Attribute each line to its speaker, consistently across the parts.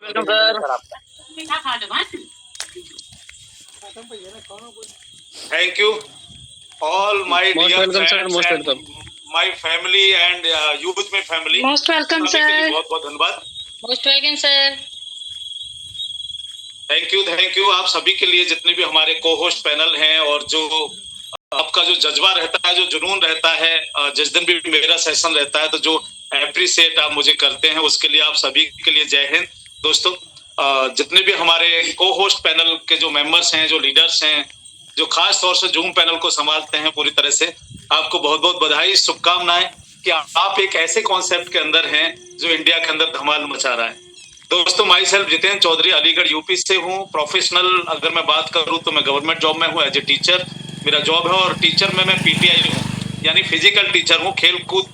Speaker 1: Welcome sir.
Speaker 2: Thank you, all my
Speaker 1: most
Speaker 2: dear
Speaker 1: welcome sir,
Speaker 2: friends
Speaker 1: most
Speaker 2: and
Speaker 1: welcome.
Speaker 2: my family and youth में family।
Speaker 3: Most welcome
Speaker 2: सभी के लिए
Speaker 3: sir.
Speaker 2: बहुत बहुत धन्यवाद।
Speaker 3: Most welcome sir.
Speaker 2: Thank you आप सभी के लिए, जितने भी हमारे को होस्ट पैनल हैं और जो आपका जो जज्बा रहता है, जो जुनून रहता है, जिस दिन भी मेरा सेशन रहता है तो जो एप्रिशिएट आप मुझे करते हैं, उसके लिए आप सभी के लिए जय हिंद। दोस्तों, जितने भी हमारे को होस्ट पैनल के जो मेंबर्स हैं, जो लीडर्स हैं, जो खास तौर से जूम पैनल को संभालते हैं पूरी तरह से, आपको बहुत बहुत बधाई, शुभकामनाएं कि आप एक ऐसे कॉन्सेप्ट के अंदर हैं जो इंडिया के अंदर धमाल मचा रहा है। दोस्तों, myself Jitendra Chaudhary, Aligarh UP से हूँ। प्रोफेशनल अगर मैं बात करूँ तो मैं गवर्नमेंट जॉब में हूँ, एज ए टीचर मेरा जॉब है। और टीचर में मैं पीटीआई हूँ, यानी फिजिकल टीचर हूँ। खेल कूद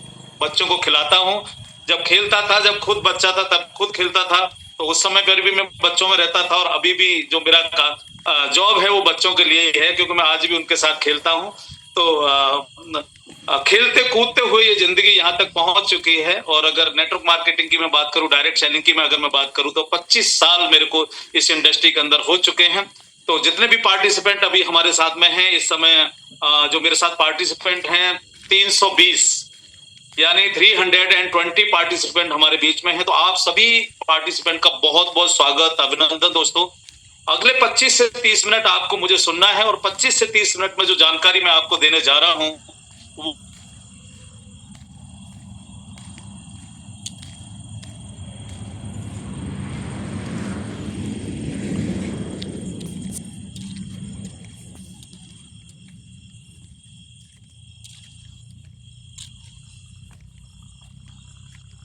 Speaker 2: बच्चों को खिलाता हूँ। जब खेलता था, जब खुद बच्चा था तब खुद खेलता था, तो उस समय पर भी मैं बच्चों में रहता था। और अभी भी जो मेरा जॉब है वो बच्चों के लिए ही है, क्योंकि मैं आज भी उनके साथ खेलता हूँ। तो खेलते कूदते हुए ये जिंदगी यहाँ तक पहुंच चुकी है। और अगर नेटवर्क मार्केटिंग की मैं बात करूं, डायरेक्ट सेलिंग की मैं अगर मैं बात करूं, तो 25 साल मेरे को इस इंडस्ट्री के अंदर हो चुके हैं। तो जितने भी पार्टिसिपेंट अभी हमारे साथ में हैं इस समय, जो मेरे साथ पार्टिसिपेंट हैं 320, यानी 320 पार्टिसिपेंट हमारे बीच में हैं। तो आप सभी पार्टिसिपेंट का बहुत बहुत स्वागत, अभिनंदन। दोस्तों, अगले 25 से 30 मिनट आपको मुझे सुनना है, और 25 से 30 मिनट में जो जानकारी मैं आपको देने जा रहा हूं,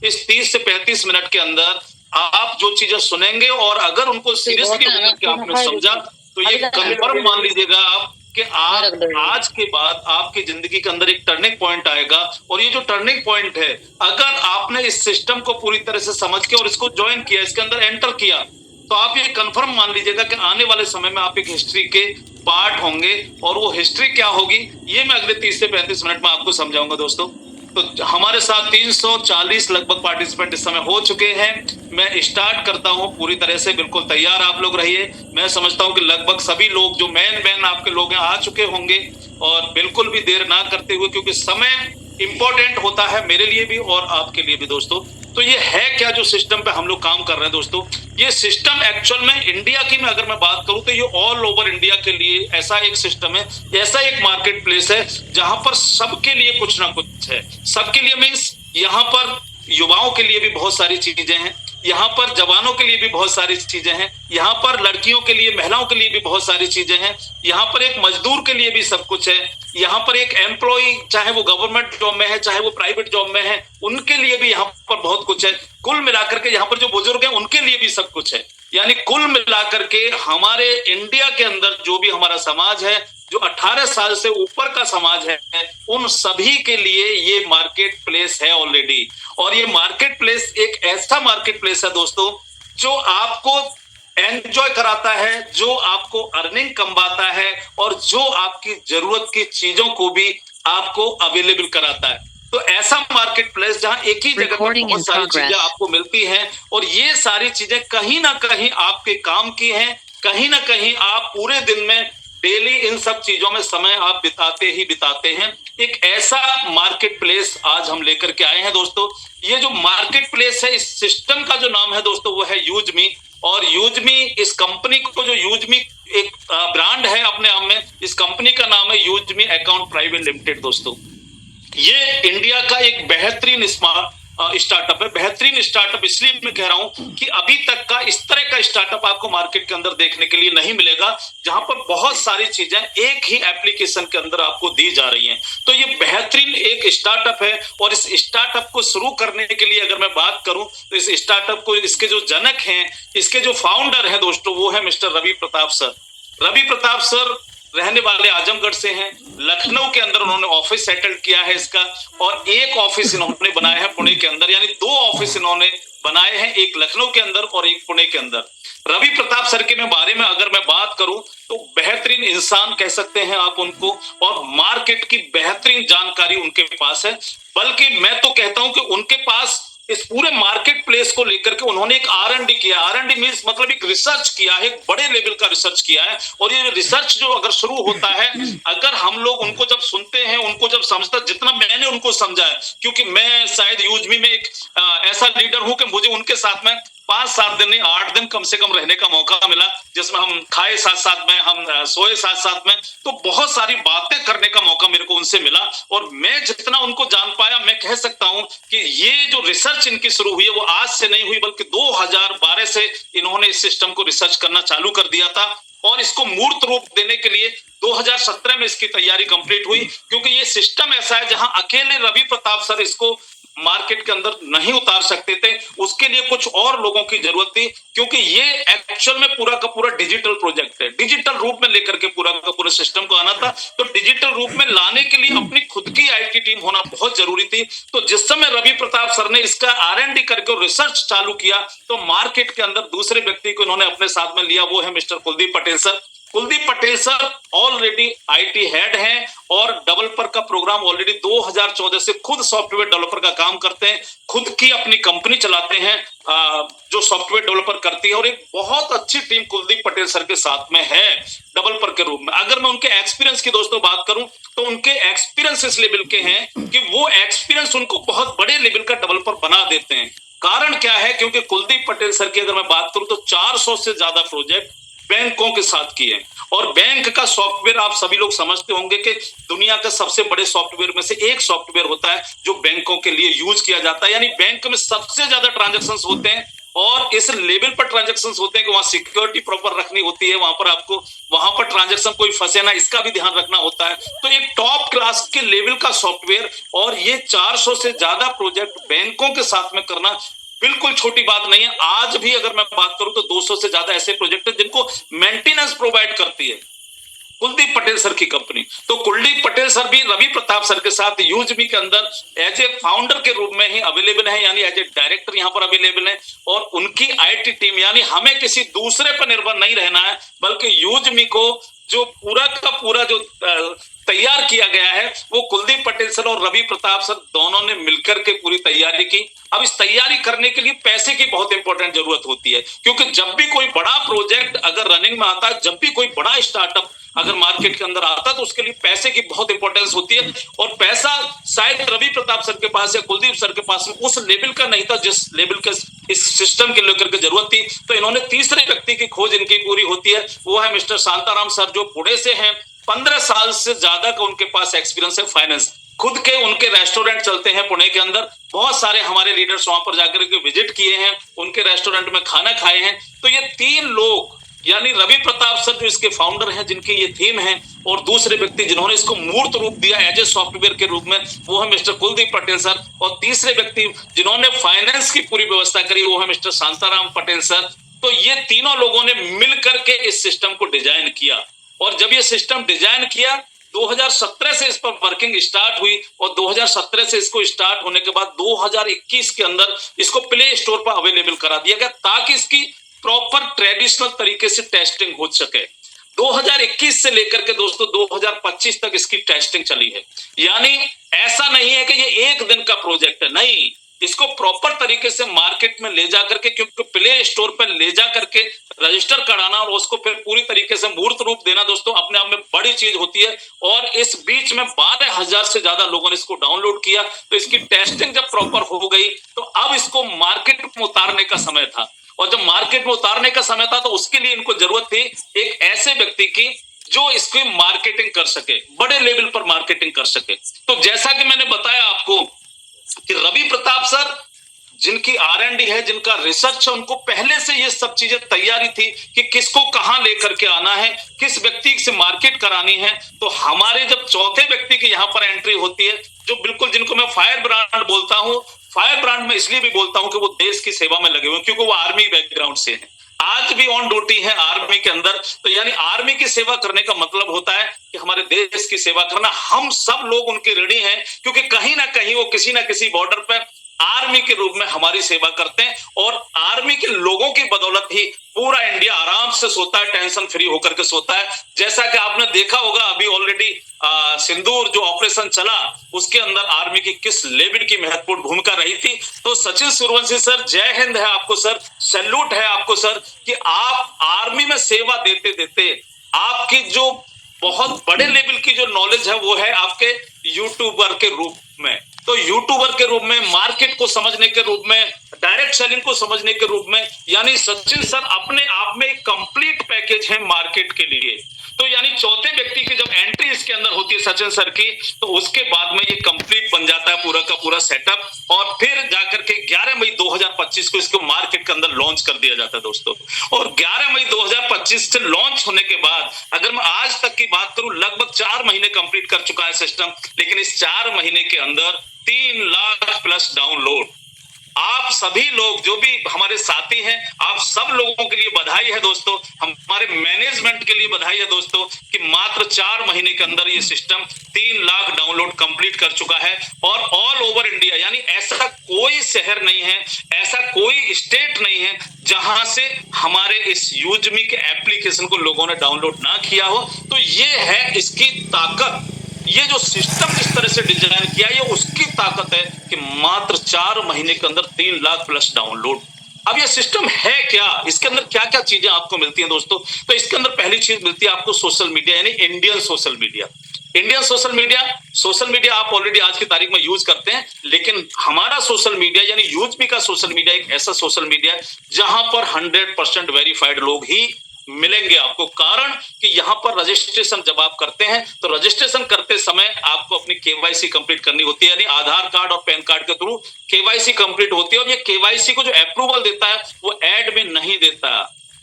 Speaker 2: इस 30 से 35 मिनट के अंदर आप जो चीजें सुनेंगे और अगर उनको सीरियसली होकर के आपने समझा, तो ये कंफर्म मान लीजिएगा आप कि आज के बाद आपकी जिंदगी के अंदर एक टर्निंग पॉइंट आएगा। और ये जो टर्निंग पॉइंट है, अगर आपने इस सिस्टम को पूरी तरह से समझ के और इसको ज्वाइन किया, इसके अंदर एंटर किया, तो आप ये कंफर्म मान लीजिएगा कि आने वाले समय में आप एक हिस्ट्री के पार्ट होंगे। और वो हिस्ट्री क्या होगी, ये मैं अगले 30 से 35 मिनट में आपको समझाऊंगा। दोस्तों, तो हमारे साथ 340 लगभग पार्टिसिपेंट इस समय हो चुके हैं। मैं स्टार्ट करता हूं पूरी तरह से, बिल्कुल तैयार आप लोग रहिए। मैं समझता हूं कि लगभग सभी लोग जो मेन आपके लोग हैं आ चुके होंगे। और बिल्कुल भी देर ना करते हुए, क्योंकि समय इंपॉर्टेंट होता है मेरे लिए भी और आपके लिए भी। दोस्तों, तो ये है क्या जो सिस्टम पे हम लोग काम कर रहे हैं। दोस्तों, ये सिस्टम एक्चुअल में इंडिया की मैं अगर मैं बात करूं तो ये ऑल ओवर इंडिया के लिए ऐसा एक सिस्टम है, ऐसा एक मार्केट प्लेस है जहां पर सबके लिए कुछ ना कुछ है। सबके लिए मीन्स यहाँ पर युवाओं के लिए भी बहुत सारी चीजें हैं, यहाँ पर जवानों के लिए भी बहुत सारी चीजें हैं, यहाँ पर लड़कियों के लिए, महिलाओं के लिए भी बहुत सारी चीजें हैं, यहाँ पर एक मजदूर के लिए भी सब कुछ है, यहाँ पर एक एम्प्लॉय, चाहे वो गवर्नमेंट जॉब में है चाहे वो प्राइवेट जॉब में है, उनके लिए भी यहाँ पर बहुत कुछ है। कुल मिलाकर के यहाँ पर जो बुजुर्ग हैं उनके लिए भी सब कुछ है। यानी कुल मिलाकर के हमारे इंडिया के अंदर जो भी हमारा समाज है, जो 18 साल से ऊपर का समाज है, उन सभी के लिए ये मार्केट प्लेस है ऑलरेडी। और ये मार्केट प्लेस एक ऐसा मार्केट प्लेस है दोस्तों, जो आपको एंजॉय कराता है, जो आपको अर्निंग कमाता है, और जो आपकी जरूरत की चीजों को भी आपको अवेलेबल कराता है। तो ऐसा मार्केट प्लेस जहां एक ही जगह पर बहुत सारी चीजें आपको मिलती हैं, और ये सारी चीजें कहीं ना कहीं आपके काम की हैं, कहीं ना कहीं आप पूरे दिन में डेली इन सब चीजों में समय आप बिताते ही बिताते हैं। एक ऐसा मार्केट प्लेस आज हम लेकर के आए हैं। दोस्तों, ये जो मार्केट प्लेस है, इस सिस्टम का जो नाम है दोस्तों वो है यूजमी। और यूजमी, इस कंपनी को, जो यूजमी एक ब्रांड है अपने आप में, इस कंपनी का नाम है यूजमी अकाउंट प्राइवेट लिमिटेड। दोस्तों, ये इंडिया का एक बेहतरीन स्टार्टअप है। बेहतरीन स्टार्टअप इसलिए मैं कह रहा हूं कि अभी तक का इस तरह का स्टार्टअप आपको मार्केट के अंदर देखने के लिए नहीं मिलेगा, जहां पर बहुत सारी चीजें एक ही एप्लीकेशन के अंदर आपको दी जा रही हैं। तो ये बेहतरीन एक स्टार्टअप है। और इस स्टार्टअप को शुरू करने के लिए अगर मैं बात करूं, तो इस स्टार्टअप को, इसके जो जनक हैं, इसके जो फाउंडर हैं दोस्तों, वो है mister Ravi Pratap sir. Ravi Pratap sir रहने वाले आजमगढ़ से हैं। लखनऊ के अंदर उन्होंने ऑफिस सेटल किया है इसका, और एक ऑफिस इन्होंने बनाया है पुणे के अंदर, यानी 2 ऑफिस इन्होंने बनाए हैं, एक लखनऊ के अंदर और एक पुणे के अंदर। रवि प्रताप सर के बारे में अगर मैं बात करूं तो बेहतरीन इंसान कह सकते हैं आप उनको, और मार्केट की बेहतरीन जानकारी उनके पास है। बल्कि मैं तो कहता हूं कि उनके पास इस पूरे मार्केट प्लेस को लेकर के उन्होंने एक R&D किया। R&D मीन्स मतलब एक रिसर्च किया है, एक बड़े लेवल का रिसर्च किया है। और ये रिसर्च जो अगर शुरू होता है, अगर हम लोग उनको जब सुनते हैं, उनको जब समझता, जितना मैंने उनको समझा है, क्योंकि मैं शायद यूजमी में एक ऐसा लीडर हूं कि मुझे उनके साथ में 5-7 दिन नहीं 8 दिन कम से कम रहने का मौका मिला, जिसमें हम खाए साथ साथ में, हम सोए साथ साथ में, तो बहुत सारी बातें करने का मौका मेरे को उनसे मिला। और मैं जितना उनको जान पाया, मैं कह सकता हूं कि ये जो रिसर्च इनकी शुरू हुई है वो आज से नहीं हुई, बल्कि 2012 से इन्होंने इस सिस्टम को रिसर्च करना चालू कर दिया था। और इसको मूर्त रूप देने के लिए 2017 में इसकी तैयारी कंप्लीट हुई, क्योंकि ये सिस्टम ऐसा है जहां अकेले रवि प्रताप सर इसको मार्केट के अंदर नहीं उतार सकते थे, उसके लिए कुछ और लोगों की जरूरत थी, क्योंकि ये एक्चुअल में पूरा का पूरा डिजिटल प्रोजेक्ट है। डिजिटल रूप में लेकर के पूरा का पूरा सिस्टम को आना था, तो डिजिटल रूप में लाने के लिए अपनी खुद की आईटी टीम होना बहुत जरूरी थी। तो जिस समय रवि प्रताप सर ने इसका R&D करके रिसर्च चालू किया, तो मार्केट के अंदर दूसरे व्यक्ति को इन्होंने अपने साथ में लिया, वो है mister Kuldeep Patel sir. Kuldeep Patel sir already IT head हैं और डेवलपर का प्रोग्राम ऑलरेडी 2014 से खुद सॉफ्टवेयर डेवलपर का काम करते हैं, खुद की अपनी कंपनी चलाते हैं जो सॉफ्टवेयर डेवलपर करती है। और एक बहुत अच्छी टीम कुलदीप पटेल सर के साथ में है डेवलपर के रूप में। अगर मैं उनके एक्सपीरियंस की दोस्तों बात करूं, तो उनके एक्सपीरियंस इस लेवल के हैं कि वो एक्सपीरियंस उनको बहुत बड़े लेवल का डेवलपर बना देते हैं। कारण क्या है, क्योंकि कुलदीप पटेल सर की अगर मैं बात करूं तो 400 से ज्यादा प्रोजेक्ट बैंकों के साथ किए। और बैंक का सॉफ्टवेयर आप सभी लोग समझते होंगे कि दुनिया के सबसे बड़े सॉफ्टवेयर में से एक सॉफ्टवेयर होता है जो बैंकों के लिए यूज किया जाता है। यानी बैंक में सबसे ज्यादा ट्रांजैक्शंस होते हैं और इस लेवल पर ट्रांजैक्शंस होते हैं कि वहां सिक्योरिटी प्रॉपर रखनी होती है, वहां पर आपको वहां पर ट्रांजैक्शन कोई फंसे ना, इसका भी ध्यान रखना होता है। तो एक टॉप क्लास के लेवल का सॉफ्टवेयर, और ये 400 से ज्यादा प्रोजेक्ट बैंकों के साथ में करना बिल्कुल छोटी बात नहीं है। आज भी अगर मैं बात करूं तो 200 से ज्यादा ऐसे प्रोजेक्ट हैं जिनको मेंटेनेंस प्रोवाइड करती है कुलदीप पटेल सर की कंपनी। तो कुलदीप पटेल सर भी रवि प्रताप सर के साथ यूजबी के अंदर एज ए फाउंडर के रूप में ही अवेलेबल है, यानी एज ए डायरेक्टर यहां पर अवेलेबल है। और उनकी आईटी टीम, यानी हमें किसी दूसरे पर निर्भर नहीं रहना है, बल्कि यूजमी को जो पूरा का पूरा जो तैयार किया गया है वो कुलदीप पटेल सर और रवि प्रताप सर दोनों ने मिलकर के पूरी तैयारी की। अब इस तैयारी करने के लिए पैसे की बहुत इंपॉर्टेंट जरूरत होती है, क्योंकि जब भी कोई बड़ा प्रोजेक्ट अगर रनिंग में आता है, जब भी कोई बड़ा स्टार्टअप अगर मार्केट के अंदर आता है, तो उसके लिए पैसे की बहुत इंपॉर्टेंस होती है। और पैसा शायद रवि प्रताप सर के पास या कुलदीप सर के पास में उस लेवल का नहीं था जिस लेवल के इस सिस्टम के लेकर के जरूरत थी। तो इन्होंने तीसरे व्यक्ति की खोज इनकी पूरी होती है, वो है मिस्टर शांताराम सर, जो पुणे से हैं। 15 साल से ज्यादा का उनके पास एक्सपीरियंस है फाइनेंस। खुद के उनके रेस्टोरेंट चलते हैं पुणे के अंदर, बहुत सारे हमारे लीडर्स वहां पर जाकर के विजिट किए हैं, उनके रेस्टोरेंट में खाना खाए हैं। तो ये 3 लोग, यानी रवि प्रताप सर जो इसके फाउंडर हैं, जिनकी ये थीम है, और दूसरे व्यक्ति जिन्होंने इसको मूर्त रूप दिया एज ए सॉफ्टवेयर के रूप में, वो है मिस्टर कुलदीप पटेल सर। और तीसरे व्यक्ति जिन्होंने फाइनेंस की पूरी व्यवस्था करी, वो है मिस्टर शांताराम पटेल सर। तो ये तीनों लोगों ने मिलकर के इस सिस्टम को डिजाइन किया। और जब ये सिस्टम डिजाइन किया, 2017 से इस पर वर्किंग स्टार्ट हुई, और 2017 से इसको स्टार्ट होने के बाद 2021 के अंदर इसको प्ले स्टोर पर अवेलेबल करा दिया गया, ताकि इसकी प्रॉपर ट्रेडिशनल तरीके से टेस्टिंग हो सके। 2021 से लेकर के दोस्तों 2025 तक इसकी टेस्टिंग चली है। यानी ऐसा नहीं है कि ये एक दिन का प्रोजेक्ट है, नहीं, इसको प्रॉपर तरीके से मार्केट में ले जाकर के, क्योंकि प्ले स्टोर पर ले जाकर के रजिस्टर कराना और उसको फिर पूरी तरीके से मूर्त रूप देना दोस्तों अपने आप में बड़ी चीज होती है। और इस बीच में 12,000 से ज्यादा लोगों ने इसको डाउनलोड किया। तो इसकी टेस्टिंग जब प्रॉपर हो गई, तो अब इसको मार्केट में उतारने का समय था। और जब मार्केट में उतारने का समय था, तो उसके लिए इनको जरूरत थी एक ऐसे व्यक्ति की जो इसकी मार्केटिंग कर सके, बड़े लेवल पर मार्केटिंग कर सके। तो जैसा कि मैंने बताया आपको कि रवि प्रताप सर जिनकी R&D है, जिनका रिसर्च है, उनको पहले से ये सब चीजें तैयारी थी कि किसको कहां लेकर के आना है, किस व्यक्ति से मार्केट करानी है। तो हमारे जब चौथे व्यक्ति की यहाँ पर एंट्री होती है, जो बिल्कुल जिनको मैं फायर ब्रांड बोलता हूं, फायर ब्रांड में इसलिए भी बोलता हूं कि वो देश की सेवा में लगे हुए, क्योंकि वो आर्मी बैकग्राउंड से हैं, आज भी ऑन ड्यूटी है आर्मी के अंदर। तो यानी आर्मी की सेवा करने का मतलब होता है कि हमारे देश की सेवा करना। हम सब लोग उनके ऋणी हैं, क्योंकि कहीं ना कहीं वो किसी ना किसी बॉर्डर पर आर्मी के रूप में हमारी सेवा करते हैं, और आर्मी के लोगों की बदौलत ही पूरा इंडिया आराम से सोता है, टेंशन फ्री होकर के सोता है। जैसा कि आपने देखा होगा अभी ऑलरेडी सिंदूर जो ऑपरेशन चला उसके अंदर आर्मी की किस लेवल की महत्वपूर्ण भूमिका रही थी। तो सचिन सूर्यवंशी सर, जय हिंद है आपको सर, सैल्यूट है आपको सर, कि आप आर्मी में सेवा देते देते आपकी जो बहुत बड़े लेवल की जो नॉलेज है वो है आपके यूट्यूबर के रूप में। तो यूट्यूबर के रूप में, मार्केट को समझने के रूप में, डायरेक्ट सेलिंग को समझने के रूप में, यानी सचिन सर अपने आप में एक कंप्लीट पैकेज है मार्केट के लिए। तो यानी चौथे व्यक्ति की जब एंट्री इसके अंदर होती है सचिन सर की, तो उसके बाद में ये कंप्लीट बन जाता है पूरा का पूरा सेटअप, और फिर जाकर के 11 मई 2025 को इसको मार्केट के अंदर लॉन्च कर दिया जाता है दोस्तों। और 11 मई 2025 से लॉन्च होने के बाद अगर मैं आज तक की बात करूं, लगभग 4 महीने कंप्लीट कर चुका है सिस्टम, लेकिन इस 4 महीने के अंदर 3 लाख प्लस डाउनलोड। आप सभी लोग जो भी हमारे साथी हैं, आप सब लोगों के लिए बधाई है दोस्तों, हमारे मैनेजमेंट के लिए बधाई है दोस्तों, कि मात्र 4 महीने के अंदर ये सिस्टम 3 लाख डाउनलोड कंप्लीट कर चुका है। और ऑल ओवर इंडिया, यानी ऐसा कोई शहर नहीं है, ऐसा कोई स्टेट नहीं है जहां से हमारे इस यूजमी के एप्लीकेशन को लोगों ने डाउनलोड ना किया हो। तो ये है इसकी ताकत, ये जो सिस्टम इस तरह से डिजाइन किया, ये उसकी ताकत है कि मात्र 4 महीने के अंदर 3 लाख प्लस डाउनलोड। अब ये सिस्टम है क्या, इसके अंदर क्या क्या चीजें आपको मिलती हैं दोस्तों? तो इसके अंदर पहली चीज मिलती है आपको सोशल मीडिया, यानी Indian social media. Indian social media आप ऑलरेडी आज की तारीख में यूज करते हैं, लेकिन हमारा सोशल मीडिया यानी यूजमी का सोशल मीडिया एक ऐसा सोशल मीडिया है जहां पर 100% वेरीफाइड लोग ही मिलेंगे आपको। कारण कि यहां पर रजिस्ट्रेशन जब आप करते हैं तो रजिस्ट्रेशन करते समय आपको अपनी केवाईसी कंप्लीट करनी होती है, यानी आधार कार्ड और पैन कार्ड के थ्रू केवाईसी कंप्लीट होती है। और ये केवाईसी को जो अप्रूवल देता है वो एड में नहीं देता,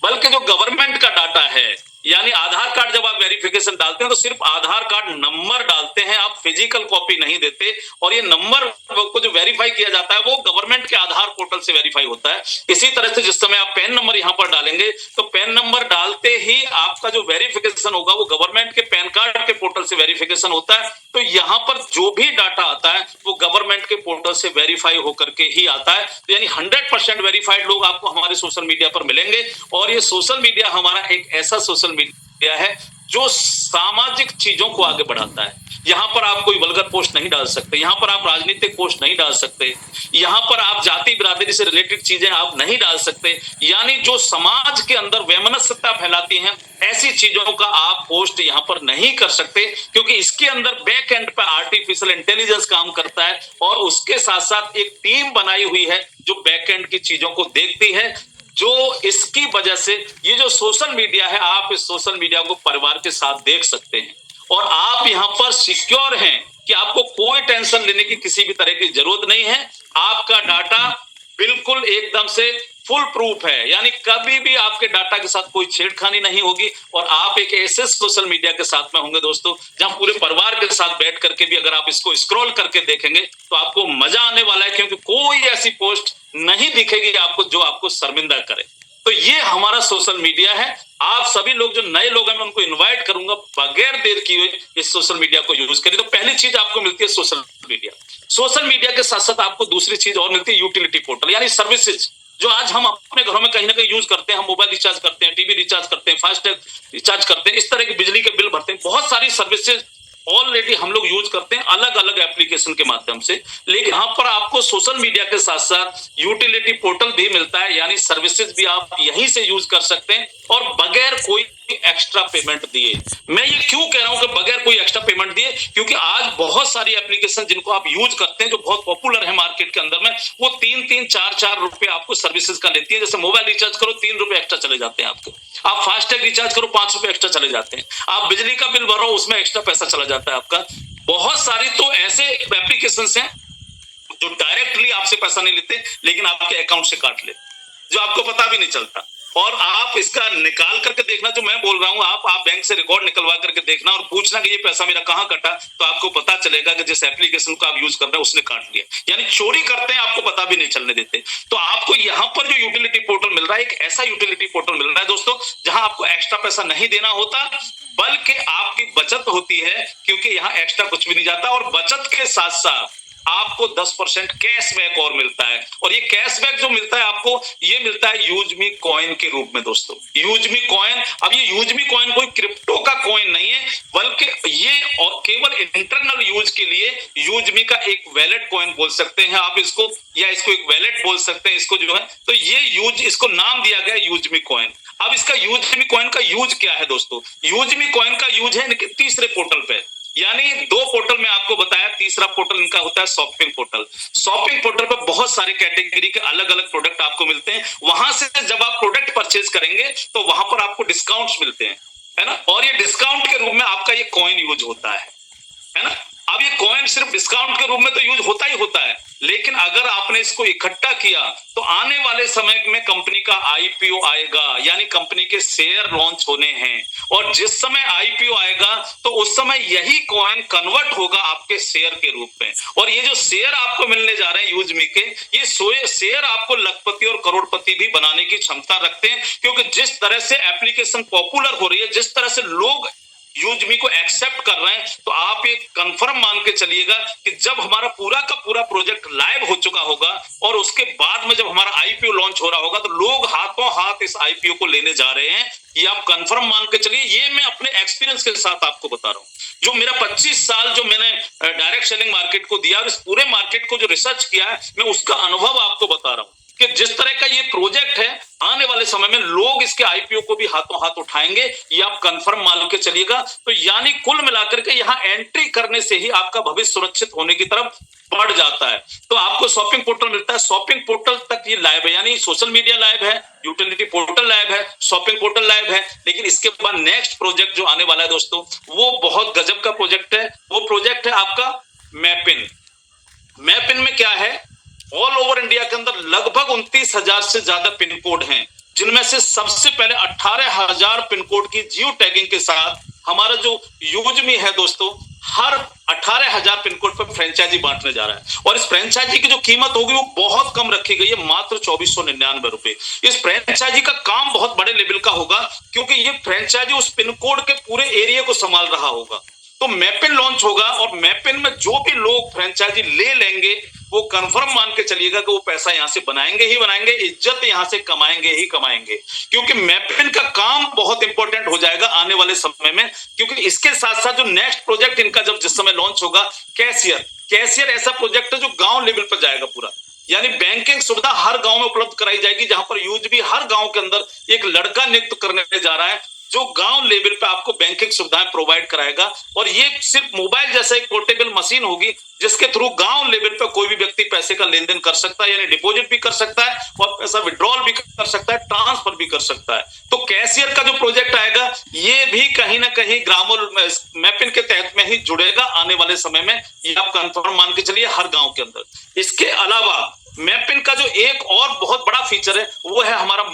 Speaker 2: बल्कि जो गवर्नमेंट का डाटा है, यानी आधार कार्ड जब आप वेरिफिकेशन डालते हैं तो सिर्फ आधार कार्ड नंबर डालते हैं, आप फिजिकल कॉपी नहीं देते। और ये नंबर को जो वेरीफाई किया जाता है वो गवर्नमेंट के आधार पोर्टल से वेरीफाई होता है। इसी तरह से जिस समय आप पैन नंबर यहां पर डालेंगे तो पैन नंबर डालते ही आपका जो वेरिफिकेशन होगा वो गवर्नमेंट के पैन कार्ड के पोर्टल से वेरिफिकेशन होता है। तो यहाँ पर जो भी डाटा आता है वो गवर्नमेंट के पोर्टल से वेरीफाई होकर के ही आता है। तो यानी 100% वेरीफाइड लोग आपको हमारे सोशल मीडिया पर मिलेंगे। और ये सोशल मीडिया हमारा एक ऐसा सोशल मीडिया है जो सामाजिक चीजों को आगे बढ़ाता है। यहाँ पर आप कोई वल्गर पोस्ट नहीं डाल सकते, यहाँ पर आप राजनीतिक पोस्ट नहीं डाल सकते, यहाँ पर आप जाति बिरादरी से रिलेटेड चीजें आप नहीं डाल सकते, यानी जो समाज के अंदर वैमनस्यता फैलाती हैं ऐसी चीजों का आप पोस्ट यहाँ पर नहीं कर सकते, क्योंकि इसके अंदर बैक एंड पे आर्टिफिशियल इंटेलिजेंस काम करता है और उसके साथ साथ एक टीम बनाई हुई है जो बैक एंड की चीजों को देखती है। जो इसकी वजह से ये जो सोशल मीडिया है, आप इस सोशल मीडिया को परिवार के साथ देख सकते हैं और आप यहाँ पर सिक्योर हैं कि आपको कोई टेंशन लेने की किसी भी तरह की जरूरत नहीं है। आपका डाटा बिल्कुल एकदम से फुल प्रूफ है, यानी कभी भी आपके डाटा के साथ कोई छेड़खानी नहीं होगी। और आप एक ऐसे सोशल मीडिया के साथ में होंगे दोस्तों जहां पूरे परिवार के साथ बैठ करके भी अगर आप इसको स्क्रॉल करके देखेंगे तो आपको मजा आने वाला है, क्योंकि कोई ऐसी पोस्ट नहीं दिखेगी आपको जो आपको शर्मिंदा करे। तो ये हमारा सोशल मीडिया है। आप सभी लोग जो नए लोग हैं मैं उनको इनवाइट करूंगा बगैर देर किए इस सोशल मीडिया को यूज करिए। तो पहली चीज आपको मिलती है सोशल मीडिया। सोशल मीडिया के साथ साथ आपको दूसरी चीज और मिलती है यूटिलिटी पोर्टल, यानी सर्विसेज जो आज हम अपने घरों में कहीं ना कहीं यूज करते हैं। हम मोबाइल रिचार्ज करते हैं, टीवी रिचार्ज करते हैं, फास्टैग रिचार्ज करते हैं, इस तरह के बिजली के बिल भरते हैं। बहुत सारी सर्विसेज ऑलरेडी हम लोग यूज करते हैं अलग अलग एप्लीकेशन के माध्यम से। लेकिन यहाँ पर आपको सोशल मीडिया के साथ साथ यूटिलिटी पोर्टल भी मिलता है, यानी सर्विसेज भी आप यहीं से यूज कर सकते हैं और बगैर कोई एक्स्ट्रा पेमेंट दिए। मैं ये क्यों कह रहा हूं कि बगैर कोई एक्स्ट्रा पेमेंट दिए, क्योंकि आज बहुत सारी एप्लीकेशन जिनको आप यूज करते हैं जो बहुत पॉपुलर है मार्केट के अंदर में, वो 3-3, 4-4 रुपए आपको सर्विसेज का लेती है। जैसे मोबाइल रिचार्ज करो 3 रुपए एक्स्ट्रा चले जाते हैं आपको, आप फास्टैग रिचार्ज करो 5 रुपए एक्स्ट्रा चले जाते हैं, आप बिजली का बिल भरो उसमें एक्स्ट्रा पैसा चला जाता है आपका। बहुत सारी तो ऐसे एप्लीकेशन हैं जो डायरेक्टली आपसे पैसा नहीं लेते लेकिन आपके अकाउंट से काट लेते, जो आपको पता भी नहीं चलता। और आप इसका निकाल करके देखना, जो मैं बोल रहा हूं आप बैंक से रिकॉर्ड निकलवा करके देखना और पूछना कि ये पैसा मेरा कहां कटा, तो आपको पता चलेगा कि जिस एप्लीकेशन को आप यूज कर रहे हैं उसने काट लिया। यानी चोरी करते हैं, आपको पता भी नहीं चलने देते। तो आपको यहां पर जो यूटिलिटी पोर्टल मिल रहा है, एक ऐसा यूटिलिटी पोर्टल मिल रहा है दोस्तों जहां आपको एक्स्ट्रा पैसा नहीं देना होता, बल्कि आपकी बचत होती है, क्योंकि यहाँ एक्स्ट्रा कुछ भी नहीं जाता। और बचत के साथ साथ आपको 10% कैशबैक और मिलता है। और ये कैशबैक जो मिलता है आपको, ये मिलता है यूजमी कॉइन के रूप में दोस्तों। यूजमी कॉइन, अब ये यूजमी कॉइन कोई क्रिप्टो का कॉइन नहीं है, बल्कि ये और केवल इंटरनल यूज के लिए यूजमी का एक वैलेट कॉइन बोल सकते हैं आप इसको, या इसको एक वैलेट बोल सकते हैं इसको जो है। तो ये यूज, इसको नाम दिया गया यूजमी कॉइन। अब इसका यूजमी कॉइन का यूज क्या है दोस्तों? यूजमी कॉइन का यूज है इनके तीसरे पोर्टल पे, यानी 2 पोर्टल में आपको बताया, तीसरा पोर्टल इनका होता है शॉपिंग पोर्टल। शॉपिंग पोर्टल पर बहुत सारे कैटेगरी के अलग अलग प्रोडक्ट आपको मिलते हैं। वहां से जब आप प्रोडक्ट परचेज करेंगे तो वहां पर आपको डिस्काउंट्स मिलते हैं, है ना। और ये डिस्काउंट के रूप में आपका ये कॉइन यूज होता है ना। अब ये कॉइन सिर्फ डिस्काउंट के रूप में तो यूज होता ही होता है, लेकिन अगर आपने इसको इकट्ठा किया तो आने वाले समय में कंपनी का आईपीओ आएगा, यानी कंपनी के शेयर लॉन्च होने हैं, और जिस समय आईपीओ आएगा तो उस समय यही कॉइन कन्वर्ट होगा आपके शेयर के रूप में। और ये जो शेयर आपको मिलने जा रहे हैं यूजमी के, ये शेयर आपको लखपति और करोड़पति भी बनाने की क्षमता रखते हैं, क्योंकि जिस तरह से एप्लीकेशन पॉपुलर हो रही है, जिस तरह से लोग यूजमी को एक्सेप्ट कर रहे हैं, तो आप ये कंफर्म मान के चलिएगा कि जब हमारा पूरा का पूरा प्रोजेक्ट लाइव हो चुका होगा और उसके बाद में जब हमारा आईपीओ लॉन्च हो रहा होगा, तो लोग हाथों हाथ इस आईपीओ को लेने जा रहे हैं। ये आप कंफर्म मान के चलिए। ये मैं अपने एक्सपीरियंस के साथ आपको बता रहा हूँ, जो मेरा 25 साल जो मैंने डायरेक्ट सेलिंग मार्केट को दिया और इस पूरे मार्केट को जो रिसर्च किया है, मैं उसका अनुभव आपको बता रहा हूँ कि जिस तरह का ये प्रोजेक्ट है, आने वाले समय में लोग इसके आईपीओ को भी हाथों हाथ उठाएंगे, ये आप कंफर्म मान के चलिएगा। तो यानी कुल मिलाकर के यहाँ एंट्री करने से ही आपका भविष्य सुरक्षित होने की तरफ बढ़ जाता है। तो आपको शॉपिंग पोर्टल मिलता है, शॉपिंग पोर्टल तक ये लाइव है, यानी सोशल मीडिया लाइव है, यूटिलिटी पोर्टल लाइव है, शॉपिंग पोर्टल लाइव है। लेकिन इसके बाद नेक्स्ट प्रोजेक्ट जो आने वाला है दोस्तों, वो बहुत गजब का प्रोजेक्ट है। वो प्रोजेक्ट है आपका मैपिन। मैपिन में क्या है, ऑल ओवर इंडिया के अंदर लगभग 29,000 से ज्यादा पिन कोड हैं, जिनमें से सबसे पहले 18,000 पिन कोड की जियो टैगिंग के साथ हमारा जो यूजमी है दोस्तों, हर 18,000 पिन कोड पर फ्रेंचाइजी बांटने जा रहा है। और इस फ्रेंचाइजी की जो कीमत होगी वो बहुत कम रखी गई है, मात्र 2499 रुपए। इस फ्रेंचाइजी का काम बहुत बड़े लेवल का होगा, क्योंकि ये फ्रेंचाइजी उस पिन कोड के पूरे एरिया को संभाल रहा होगा। तो मैपिन लॉन्च होगा, और मैपिन में जो भी लोग फ्रेंचाइजी ले लेंगे, वो कंफर्म मान के चलिएगा कि वो पैसा यहां से बनाएंगे ही बनाएंगे, इज्जत यहां से कमाएंगे ही कमाएंगे। क्योंकि मैपिन का काम बहुत इंपॉर्टेंट हो जाएगा आने वाले समय में। क्योंकि इसके साथ साथ जो नेक्स्ट प्रोजेक्ट इनका जब जिस समय लॉन्च होगा, कैशियर ऐसा प्रोजेक्ट है जो गांव लेवल पर जाएगा पूरा, यानी बैंकिंग सुविधा हर गांव में उपलब्ध कराई जाएगी, जहां पर यूज भी हर गांव के अंदर एक लड़का नियुक्त करने जा रहा है, जो गांव लेवल पे आपको बैंकिंग सुविधाएं प्रोवाइड कराएगा। और ये सिर्फ मोबाइल जैसा एक पोर्टेबल मशीन होगी, जिसके थ्रू गांव लेवल पे कोई भी व्यक्ति पैसे का लेन देन कर सकता है, यानी डिपॉजिट भी कर सकता है और पैसा विड्रॉल भी कर सकता है, ट्रांसफर भी कर सकता है। तो कैशियर का जो प्रोजेक्ट आएगा, ये भी कहीं ना कहीं ग्रामीण मैपिंग के तहत में ही जुड़ेगा आने वाले समय में, ये आप कंफर्म मान के चलिए हर गांव के अंदर। इसके अलावा मैपिंग का जो एक और बहुत बड़ा फीचर है, वो है हमारा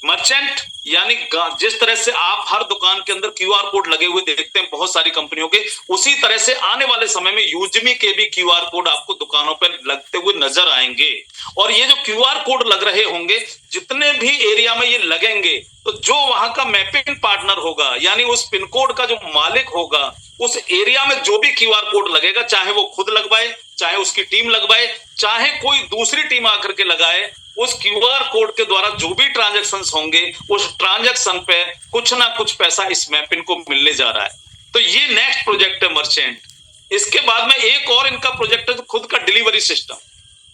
Speaker 2: मर्चेंट, यानी जिस तरह से आप हर दुकान के अंदर क्यूआर कोड लगे हुए देखते हैं बहुत सारी कंपनियों के, उसी तरह से आने वाले समय में यूजमी के भी क्यूआर कोड आपको दुकानों पर लगते हुए नजर आएंगे। और ये जो क्यूआर कोड लग रहे होंगे, जितने भी एरिया में ये लगेंगे, तो जो वहां का मैपिंग पार्टनर होगा, यानी उस पिन कोड का जो मालिक होगा, उस एरिया में जो भी क्यूआर कोड लगेगा, चाहे वो खुद लगवाए, चाहे उसकी टीम लगवाए, चाहे कोई दूसरी टीम आकर के लगाए, उस क्यूआर कोड के द्वारा जो भी ट्रांजैक्शंस होंगे, उस ट्रांजैक्शन पे कुछ ना कुछ पैसा इस मैपिन को मिलने जा रहा है। तो ये नेक्स्ट प्रोजेक्ट है मर्चेंट। इसके बाद में एक और इनका प्रोजेक्ट है जो खुद का डिलीवरी सिस्टम,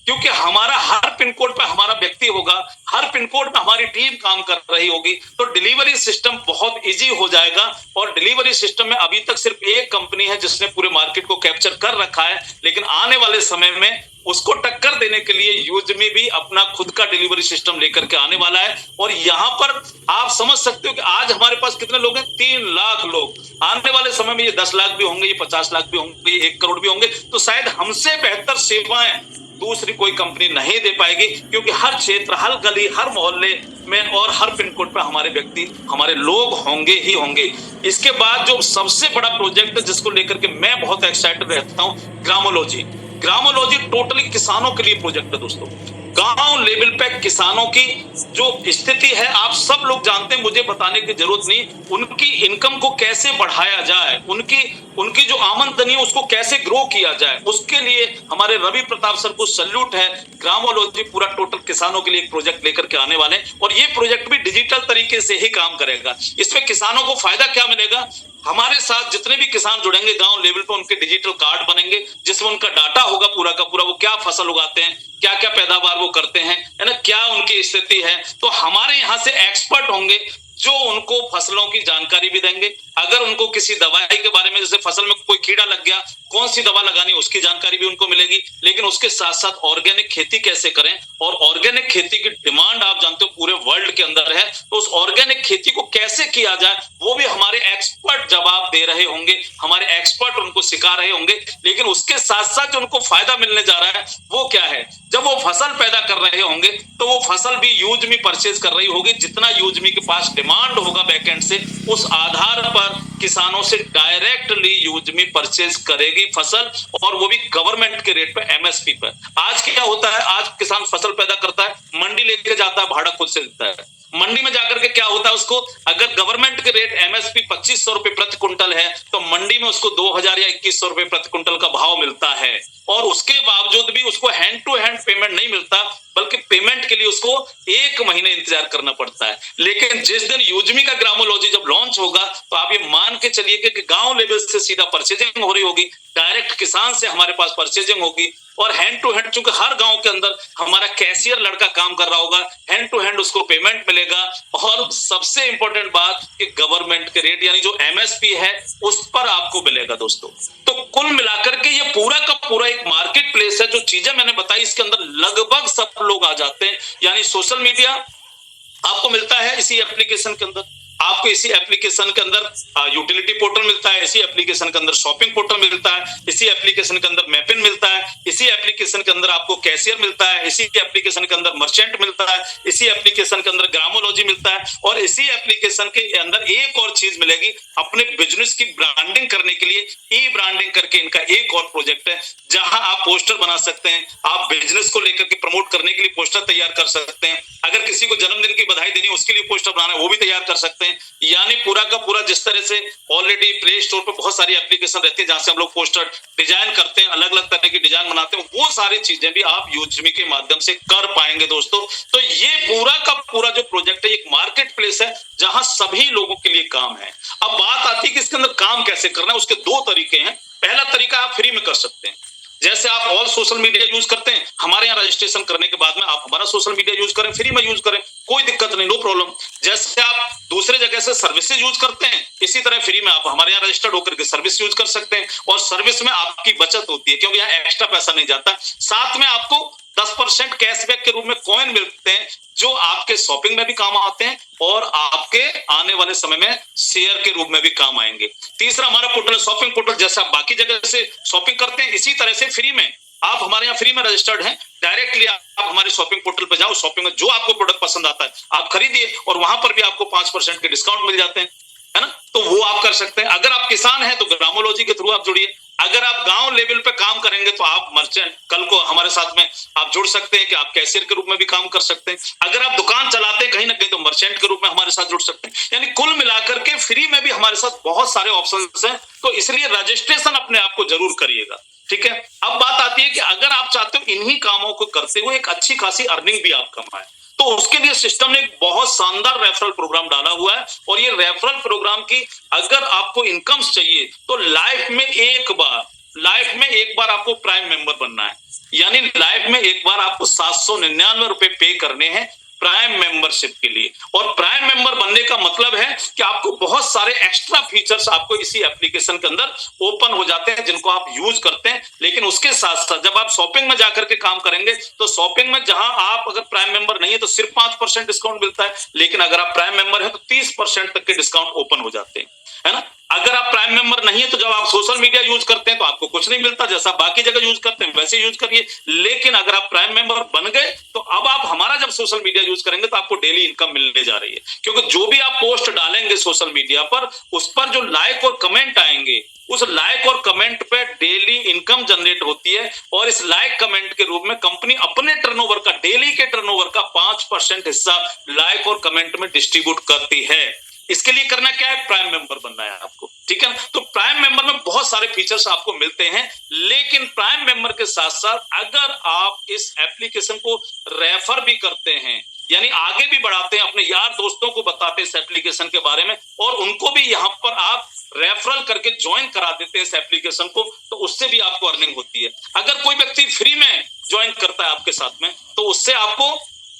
Speaker 2: क्योंकि हमारा हर पिन कोड पे हमारा व्यक्ति होगा, हर पिन कोड पे हमारी टीम काम कर रही होगी, तो डिलीवरी सिस्टम बहुत इजी हो जाएगा। और डिलीवरी सिस्टम में अभी तक सिर्फ एक कंपनी है जिसने पूरे मार्केट को कैप्चर कर रखा है, लेकिन आने वाले समय में उसको टक्कर देने के लिए यूजमी भी अपना खुद का डिलीवरी सिस्टम लेकर के आने वाला है। और यहाँ पर आप समझ सकते हो कि आज हमारे पास कितने लोग हैं, 3 लाख लोग। आने वाले समय में ये 10 लाख भी होंगे, ये 50 लाख भी होंगे, ये 1 करोड़ भी होंगे। तो शायद हमसे बेहतर सेवाएं दूसरी कोई कंपनी नहीं दे पाएगी, क्योंकि हर क्षेत्र, हर गली, हर मोहल्ले में और हर पिन कोड पर हमारे व्यक्ति, हमारे लोग होंगे ही होंगे। इसके बाद जो सबसे बड़ा प्रोजेक्ट है जिसको लेकर के मैं बहुत एक्साइटेड रहता हूँ, ग्रामोलॉजी टोटली किसानों के लिए प्रोजेक्ट है दोस्तों। गांव लेवल पे किसानों की जो स्थिति है आप सब लोग जानते हैं, मुझे बताने की जरूरत नहीं। उनकी इनकम को कैसे बढ़ाया जाए, उनकी उनकी जो आमदनी है उसको कैसे ग्रो किया जाए, उसके लिए हमारे रवि प्रताप सर को सल्यूट है। ग्रामोलॉजी पूरा टोटल किसानों के लिए एक प्रोजेक्ट लेकर के आने वाले हैं, और ये प्रोजेक्ट भी डिजिटल तरीके से ही काम करेगा। इसमें किसानों को फायदा क्या मिलेगा, हमारे साथ जितने भी किसान जुड़ेंगे गांव लेवल पर, उनके डिजिटल कार्ड बनेंगे जिसमें उनका डाटा होगा पूरा का पूरा, वो क्या फसल उगाते हैं, क्या क्या पैदावार वो करते हैं, है ना, क्या उनकी स्थिति है। तो हमारे यहाँ से एक्सपर्ट होंगे जो उनको फसलों की जानकारी भी देंगे। अगर उनको किसी दवाई के बारे में, जैसे फसल में कोई कीड़ा लग गया, कौन सी दवा लगानी, उसकी जानकारी भी उनको मिलेगी। लेकिन उसके साथ साथ ऑर्गेनिक खेती कैसे करें, और ऑर्गेनिक खेती की डिमांड आप जानते हो पूरे वर्ल्ड के अंदर है, तो उस ऑर्गेनिक खेती को कैसे किया जाए वो भी हमारे एक्सपर्ट जवाब दे रहे होंगे, हमारे एक्सपर्ट उनको सिखा रहे होंगे। लेकिन उसके साथ साथ जो उनको फायदा मिलने जा रहा है वो क्या है, जब वो फसल पैदा कर रहे होंगे तो वो फसल भी यूज में परचेज कर रही होगी, जितना यूज में के पास डिमांड होगा बैकएंड से, उस आधार पर किसानों से डायरेक्टली यूज में परचेज करेगी फसल, और वो भी गवर्नमेंट के रेट पे, एमएसपी पर। आज क्या होता है, आज किसान फसल पैदा करता है, मंडी लेके जाता है, भाड़ा खुद से देता है। मंडी में जाकर के क्या होता है, उसको अगर गवर्नमेंट के रेट एमएसपी 2500 रुपए प्रति क्विंटल है, तो मंडी में उसको 2000 या 2100 रुपए प्रति क्विंटल का भाव मिलता है, और उसके बावजूद भी उसको हैंड टू हैंड पेमेंट नहीं मिलता, बल्कि पेमेंट के लिए उसको 1 महीने इंतजार करना पड़ता है। लेकिन जिस दिन यूजमी का ग्रामोलॉजी जब लॉन्च होगा, तो आप ये मान के चलिए कि गांव लेवल से सीधा परचेजिंग हो रही होगी, डायरेक्ट किसान से हमारे पास परचेजिंग होगी, और हैंड टू हैंड, चूंकि हर गांव के अंदर हमारा कैशियर लड़का काम कर रहा होगा, हैंड टू हैंड उसको पेमेंट मिलेगा। और सबसे इंपॉर्टेंट बात कि गवर्नमेंट के रेट यानी जो एमएसपी है उस पर आपको मिलेगा दोस्तों। तो कुल मिलाकर के ये पूरा का पूरा एक मार्केट प्लेस है। जो चीजें मैंने बताई इसके अंदर लगभग सब लोग आ जाते हैं, यानी सोशल मीडिया आपको मिलता है इसी एप्लीकेशन के अंदर, आपको इसी एप्लीकेशन के अंदर यूटिलिटी पोर्टल मिलता है, इसी एप्लीकेशन के अंदर शॉपिंग पोर्टल मिलता है, इसी एप्लीकेशन के अंदर मैपिन मिलता है, इसी एप्लीकेशन के अंदर आपको कैशियर मिलता है, इसी एप्लीकेशन के अंदर मर्चेंट मिलता है, इसी एप्लीकेशन के अंदर ग्रामोलॉजी मिलता है, और इसी एप्लीकेशन के अंदर एक और चीज मिलेगी, अपने बिजनेस की ब्रांडिंग करने के लिए ई ब्रांडिंग करके इनका एक और प्रोजेक्ट है, जहां आप पोस्टर बना सकते हैं, आप बिजनेस को लेकर के प्रमोट करने के लिए पोस्टर तैयार कर सकते हैं, अगर किसी को जन्मदिन की बधाई देनी है उसके लिए पोस्टर बनाना है वो भी तैयार कर सकते हैं। यानी पूरा का पूरा, जिस तरह से ऑलरेडी प्ले स्टोर पर बहुत सारी एप्लीकेशन रहती है जहां से हम लोग पोस्टर डिजाइन करते हैं, अलग अलग तरह की डिजाइन बनाते हैं, वो सारी चीजें भी आप यूजमी के माध्यम से कर पाएंगे दोस्तों। तो ये पूरा का पूरा जो प्रोजेक्ट है एक मार्केट प्लेस है जहां सभी लोगों के लिए काम है। अब बात आती है कि इसके अंदर काम कैसे करना है, उसके 2 तरीके हैं। पहला तरीका आप फ्री में कर सकते हैं, जैसे आप ऑल सोशल मीडिया यूज करते हैं, हमारे यहाँ रजिस्ट्रेशन करने के बाद में आप हमारा सोशल मीडिया यूज करें, फ्री में यूज करें, कोई दिक्कत नहीं, नो प्रॉब्लम। जैसे आप दूसरे जगह से सर्विसेज यूज करते हैं, इसी तरह फ्री में आप हमारे यहाँ रजिस्टर्ड होकर के सर्विस यूज कर सकते हैं, और सर्विस में आपकी बचत होती है क्योंकि यहाँ एक्स्ट्रा पैसा नहीं जाता। साथ में आपको 10% कैशबैक के रूप में कॉइन मिलते हैं, जो आपके शॉपिंग में भी काम आते हैं और आपके आने वाले समय में शेयर के रूप में भी काम आएंगे। तीसरा हमारा पोर्टल शॉपिंग पोर्टल, जैसा आप बाकी जगह से शॉपिंग करते हैं इसी तरह से फ्री में आप हमारे यहाँ फ्री में रजिस्टर्ड हैं, डायरेक्टली आप हमारे शॉपिंग पोर्टल पर जाओ, शॉपिंग में जो आपको प्रोडक्ट पसंद आता है आप खरीदिए, और वहां पर भी आपको 5% के डिस्काउंट मिल जाते हैं, है ना, तो वो आप कर सकते हैं। अगर आप किसान हैं तो ग्रामोलॉजी के थ्रू आप जुड़िए, अगर आप गांव लेवल पे काम करेंगे तो आप मर्चेंट, कल को हमारे साथ में आप जुड़ सकते हैं कि आप कैशियर के रूप में भी काम कर सकते हैं, अगर आप दुकान चलाते हैं कहीं ना कहीं तो मर्चेंट के रूप में हमारे साथ जुड़ सकते हैं। यानी कुल मिलाकर के फ्री में भी हमारे साथ बहुत सारे ऑप्शंस हैं, तो इसलिए रजिस्ट्रेशन अपने आप को जरूर करिएगा, ठीक है। अब बात आती है कि अगर आप चाहते हो इन्हीं कामों को करते हुए एक अच्छी खासी अर्निंग भी आप कमाएं, तो उसके लिए सिस्टम ने एक बहुत शानदार रेफरल प्रोग्राम डाला हुआ है, और ये रेफरल प्रोग्राम की अगर आपको इनकम्स चाहिए तो लाइफ में एक बार आपको प्राइम मेंबर बनना है, यानी लाइफ में एक बार आपको 799 रुपए पे करने हैं प्राइम मेंबरशिप के लिए। और प्राइम मेंबर बनने का मतलब है कि आपको बहुत सारे एक्स्ट्रा फीचर्स आपको इसी एप्लीकेशन के अंदर ओपन हो जाते हैं जिनको आप यूज करते हैं। लेकिन उसके साथ साथ जब आप शॉपिंग में जाकर के काम करेंगे तो शॉपिंग में जहां आप अगर प्राइम मेंबर नहीं है तो सिर्फ 5% डिस्काउंट मिलता है, लेकिन अगर आप प्राइम मेंबर है तो 30% तक के डिस्काउंट ओपन हो जाते हैं, है ना। अगर आप प्राइम मेंबर नहीं है तो जब आप सोशल मीडिया यूज करते हैं तो आपको कुछ नहीं मिलता, जैसा बाकी जगह यूज करते हैं वैसे यूज करिए। लेकिन अगर आप प्राइम मेंबर बन गए तो अब आप हमारा जब सोशल मीडिया यूज करेंगे तो आपको डेली इनकम मिलने जा रही है, क्योंकि जो भी आप पोस्ट डालेंगे सोशल मीडिया पर उस पर जो लाइक और कमेंट आएंगे उस लाइक और कमेंट पे डेली इनकम जनरेट होती है, और इस लाइक कमेंट के रूप में कंपनी अपने टर्नओवर का, डेली के टर्नओवर का 5% हिस्सा लाइक और कमेंट में डिस्ट्रीब्यूट करती है। इसके लिए करना क्या है, प्राइम मेंबर बनना है आपको, ठीक है ना। तो प्राइम मेंबर में बहुत सारे फीचर्स आपको मिलते हैं, लेकिन प्राइम मेंबर के साथ साथ अगर आप इस एप्लीकेशन को रेफर भी करते हैं, यानी आगे भी बढ़ाते हैं, अपने यार दोस्तों को बताते हैं इस एप्लीकेशन के बारे में, और उनको भी यहाँ पर आप रेफरल करके ज्वाइन करा देते हैं इस एप्लीकेशन को, तो उससे भी आपको अर्निंग होती है। अगर कोई व्यक्ति फ्री में ज्वाइन करता है आपके साथ में, तो उससे आपको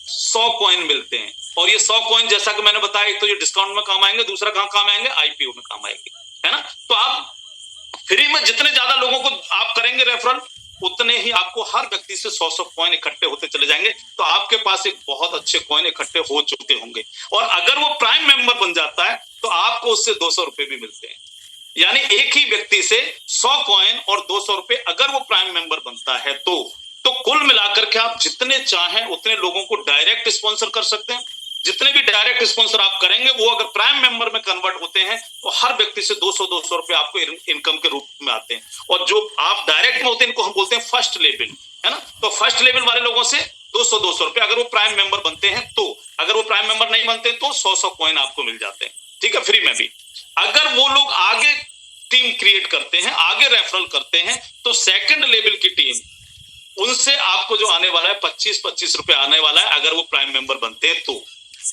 Speaker 2: 100 कॉइन मिलते हैं, और ये 100 कॉइन जैसा कि मैंने बताया, एक तो ये डिस्काउंट में काम आएंगे, दूसरा कहां काम आएंगे, आईपीओ में काम आएंगे, है ना। तो आप फ्री में जितने ज्यादा लोगों को आप करेंगे रेफरल, उतने ही आपको हर व्यक्ति से 100 कॉइन इकट्ठे होते चले जाएंगे, तो आपके पास एक बहुत अच्छे कॉइन इकट्ठे हो चुके होंगे। और अगर वो प्राइम मेंबर बन जाता है तो आपको उससे 200 रुपए भी मिलते हैं, यानी एक ही व्यक्ति से 100 कॉइन और 200 रुपए अगर वो प्राइम मेंबर बनता है तो कुल मिलाकर के आप जितने चाहें उतने लोगों को डायरेक्ट स्पॉन्सर कर सकते हैं। जितने भी डायरेक्ट स्पॉन्सर आप करेंगे वो अगर प्राइम मेंबर में कन्वर्ट होते हैं तो हर व्यक्ति से 200 रुपए आपको इनकम के रूप में आते हैं। और जो आप डायरेक्ट में होते हैं इनको हम बोलते हैं फर्स्ट लेवल, है ना। तो फर्स्ट लेवल वाले लोगों से 200 रुपए अगर वो प्राइम मेंबर बनते हैं, तो अगर वो प्राइम मेंबर नहीं बनते तो 100 कॉइन आपको मिल जाते हैं, ठीक है, फ्री में भी। अगर वो लोग आगे टीम क्रिएट करते हैं, आगे रेफरल करते हैं, तो सेकंड लेवल की टीम, उनसे आपको जो आने वाला है 25-25 रुपए आने वाला है अगर वो प्राइम मेंबर बनते हैं। तो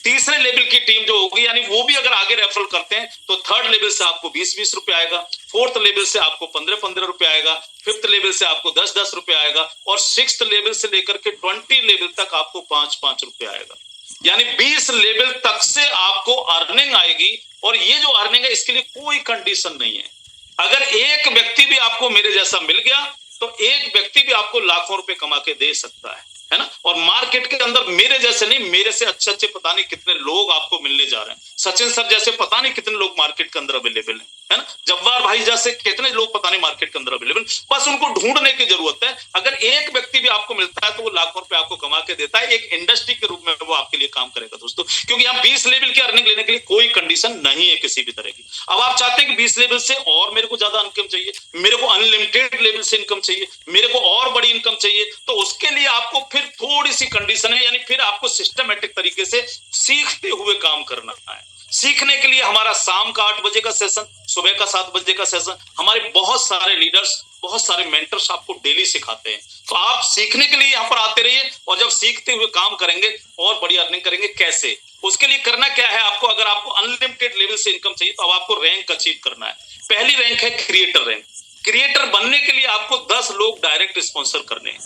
Speaker 2: तीसरे लेवल की टीम जो होगी, यानी वो भी अगर आगे रेफरल करते हैं, तो थर्ड लेवल से आपको 20-20 रुपए आएगा, फोर्थ लेवल से आपको 15-15 रुपए आएगा, फिफ्थ लेवल से आपको 10-10 रुपए आएगा, और सिक्स्थ लेवल से लेकर के 20 लेवल तक आपको 5-5 रुपए आएगा। यानी 20 लेवल तक से आपको अर्निंग आएगी। और ये जो अर्निंग है इसके लिए कोई कंडीशन नहीं है। अगर एक व्यक्ति भी आपको मेरे जैसा मिल गया तो एक व्यक्ति भी आपको लाखों रुपए कमा के दे सकता है ना। और मार्केट के अंदर मेरे जैसे नहीं, मेरे से अच्छे अच्छे पता नहीं कितने लोग आपको मिलने जा रहे हैं। सचिन सर जैसे पता नहीं कितने लोग मार्केट के अंदर अवेलेबल है ना। जब्बार भाई जैसे कितने लोग पता नहीं मार्केट के अंदर अवेलेबल, बस उनको ढूंढने की जरूरत है। अगर एक व्यक्ति भी आपको मिलता है तो वो लाखों रुपए आपको कमा के देता है। एक इंडस्ट्री के रूप में वो आपके लिए काम करेगा दोस्तों, क्योंकि यहाँ 20 लेवल की अर्निंग लेने के लिए कोई कंडीशन नहीं है किसी भी तरह की। अब आप चाहते हैं कि 20 लेवल से और मेरे को ज्यादा इनकम चाहिए, मेरे को अनलिमिटेड लेवल से इनकम चाहिए, मेरे को और बड़ी इनकम चाहिए, तो उसके लिए आपको फिर थोड़ी सी कंडीशन है, यानी फिर आपको सिस्टमेटिक तरीके से सीखते हुए काम करना है। सीखने के लिए हमारा शाम का 8 बजे का सेशन, सुबह का 7 बजे का सेशन, हमारे बहुत सारे लीडर्स, बहुत सारे मेंटर्स आपको डेली सिखाते हैं। तो आप सीखने के लिए यहाँ पर आते रहिए, और जब सीखते हुए काम करेंगे और बड़ी अर्निंग करेंगे। कैसे, उसके लिए करना क्या है आपको, अगर आपको अनलिमिटेड लेवल से इनकम चाहिए तो अब आपको रैंक अचीव करना है। पहली रैंक है क्रिएटर रैंक। क्रिएटर बनने के लिए आपको 10 लोग डायरेक्ट स्पॉन्सर करने हैं।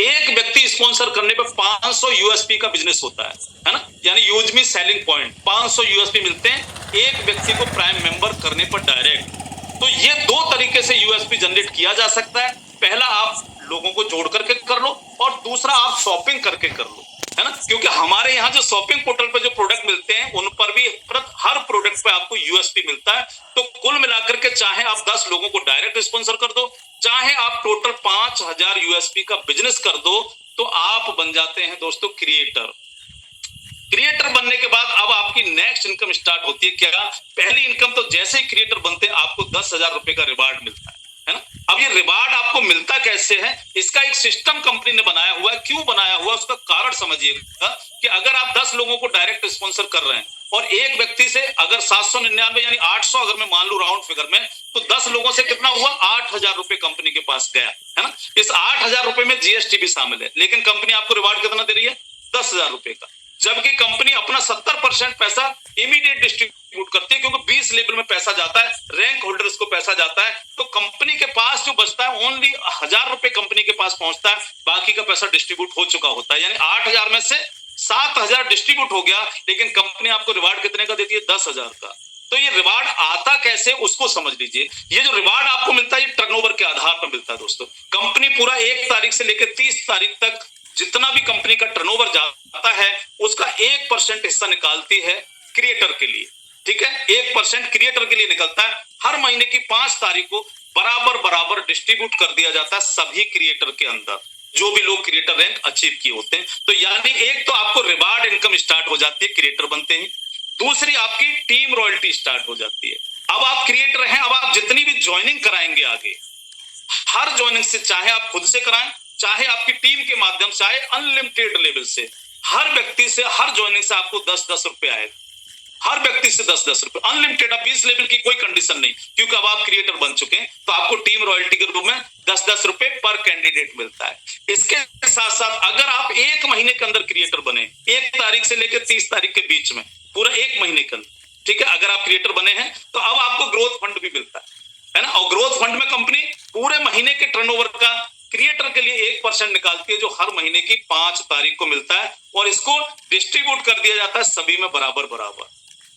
Speaker 2: एक व्यक्ति स्पॉन्सर करने पर 500 यूएसपी का बिजनेस होता है ना, यानी use me selling point 500 USP मिलते हैं एक व्यक्ति को प्राइम मेंबर करने पर डायरेक्ट। तो ये दो तरीके से यूएसपी जनरेट किया जा सकता है। पहला आप लोगों को जोड़ करके कर लो, और दूसरा आप शॉपिंग करके कर लो, है ना। क्योंकि हमारे यहाँ जो शॉपिंग पोर्टल पे जो प्रोडक्ट मिलते हैं उन पर भी हर प्रोडक्ट पे आपको यूएसपी मिलता है। तो कुल मिलाकर के चाहे आप 10 लोगों को डायरेक्ट स्पॉन्सर कर दो, चाहे आप टोटल 5000 यूएसपी का बिजनेस कर दो, तो आप बन जाते हैं दोस्तों क्रिएटर। क्रिएटर बनने के बाद अब आपकी नेक्स्ट इनकम स्टार्ट होती है। क्या, पहली इनकम तो जैसे ही क्रिएटर बनते हैं आपको 10,000 रुपए का रिवार्ड मिलता है ना। अब ये रिवार्ड आपको मिलता कैसे है, इसका एक सिस्टम कंपनी ने बनाया हुआ है। क्यों बनाया हुआ है उसका कारण समझिएगा, कि अगर आप 10 लोगों को डायरेक्ट स्पॉन्सर कर रहे हैं और एक व्यक्ति से अगर 799 यानी 800 अगर मैं मान लू राउंड फिगर में, तो 10 लोगों से कितना हुआ, 8000 रुपए कंपनी के पास गया, है ना। इस 8000 रुपए में जीएसटी भी शामिल है, लेकिन कंपनी आपको रिवार्ड कितना दे रही है, 10,000 रुपए का। जबकि कंपनी अपना 70% पैसा इमीडिएट डिस्ट्रीब्यूट करती है, क्योंकि 20 लेवल में पैसा जाता है, रैंक होल्डर्स को पैसा जाता है। तो कंपनी के पास जो बचता है ओनली 1000 रुपए कंपनी के पास पहुंचता है, बाकी का पैसा डिस्ट्रीब्यूट हो चुका होता है। यानी 8000 में से 7000 डिस्ट्रीब्यूट हो गया, लेकिन कंपनी आपको रिवार्ड कितने का देती है, 10,000 का। तो ये रिवार्ड आता कैसे उसको समझ लीजिए। ये जो रिवार्ड आपको मिलता है ये टर्नओवर के आधार पर मिलता है दोस्तों। कंपनी पूरा 1 तारीख से लेकर 30 तारीख तक जितना भी कंपनी का टर्नओवर जाता है उसका 1% हिस्सा निकालती है क्रिएटर के लिए, ठीक है। 1% क्रिएटर के लिए निकलता है। हर महीने की 5 तारीख को बराबर बराबर डिस्ट्रीब्यूट कर दिया जाता है सभी क्रिएटर के अंदर, जो भी लोग क्रिएटर रैंक अचीव किए होते हैं। तो यानी एक तो आपको रिवार्ड इनकम स्टार्ट हो जाती है क्रिएटर बनते ही, दूसरी आपकी टीम रॉयल्टी स्टार्ट हो जाती है। अब आप क्रिएटर हैं, अब आप जितनी भी ज्वाइनिंग कराएंगे आगे, हर ज्वाइनिंग से, चाहे आप खुद से कराएं, चाहे आपकी टीम के माध्यम से आए, अनलिमिटेड लेवल से, हर व्यक्ति से, हर ज्वाइनिंग से आपको 10-10 रुपए आएगा, हर व्यक्ति से 10-10 रुपए, अनलिमिटेड। अब 20 लेवल की कोई कंडीशन नहीं, क्योंकि अब आप क्रिएटर बन चुके हैं, तो आपको टीम रॉयल्टी के रूप में 10-10 रुपए पर कैंडिडेट मिलता है। इसके साथ साथ अगर आप 1 महीने के अंदर क्रिएटर बने, 1 तारीख से लेकर 30 तारीख के बीच में, पूरा 1 महीने के अंदर, ठीक है, अगर आप क्रिएटर बने हैं, तो अब आपको ग्रोथ फंड भी मिलता है ना। और ग्रोथ फंड में कंपनी पूरे महीने के टर्नओवर का क्रिएटर के लिए 1% निकालती है, जो हर महीने की 5 तारीख को मिलता है, और इसको डिस्ट्रीब्यूट कर दिया जाता है सभी में बराबर बराबर।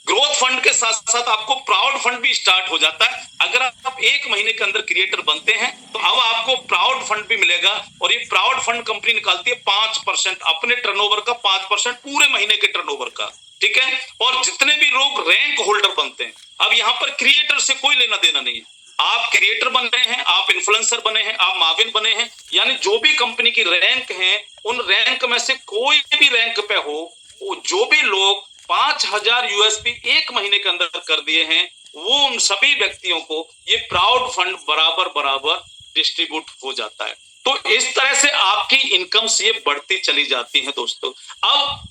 Speaker 2: ग्रोथ फंड के साथ साथ आपको प्राउड फंड भी स्टार्ट हो जाता है। अगर आप 1 महीने के अंदर क्रिएटर बनते हैं, तो अब आपको प्राउड फंड भी मिलेगा, और ये प्राउड फंड कंपनी निकालती है 5% अपने टर्नओवर का, 5% पूरे महीने के टर्नओवर का, ठीक है। और जितने भी लोग रैंक होल्डर बनते हैं, अब यहाँ पर क्रिएटर से कोई लेना देना नहीं है। आप क्रिएटर बन रहे हैं, आप इन्फ्लुएंसर बने हैं, आप माविन बने हैं, यानी जो भी कंपनी की रैंक है, उन रैंक में से कोई भी रैंक पे हो, जो भी लोग 5000 यूएसपी 1 महीने के अंदर कर दिए हैं, वो उन सभी व्यक्तियों को ये प्राउड फंड बराबर बराबर डिस्ट्रीब्यूट हो जाता है। तो इस तरह से आपकी इनकम ये बढ़ती चली जाती है दोस्तों। अब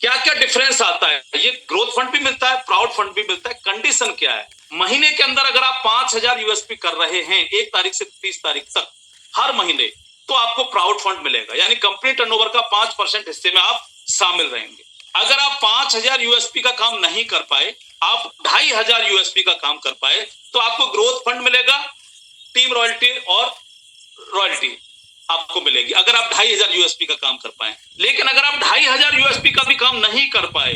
Speaker 2: क्या क्या डिफरेंस आता है, ये ग्रोथ फंड भी मिलता है, प्राउड फंड भी मिलता है। कंडीशन क्या है, महीने के अंदर अगर आप 5000 यूएसपी कर रहे हैं 1 तारीख से 30 तारीख तक हर महीने, तो आपको प्राउड फंड मिलेगा, यानी कंपनी टर्नओवर का 5% हिस्से में आप शामिल रहेंगे। अगर आप 5000 यूएसपी का काम नहीं कर पाए, आप 2500 यूएसपी का काम कर पाए, तो आपको ग्रोथ फंड मिलेगा, टीम रॉयल्टी और रॉयल्टी आपको मिलेगी, अगर आप 2500 यूएसपी का काम कर पाए। लेकिन अगर आप 2500 यूएसपी का भी काम नहीं कर पाए,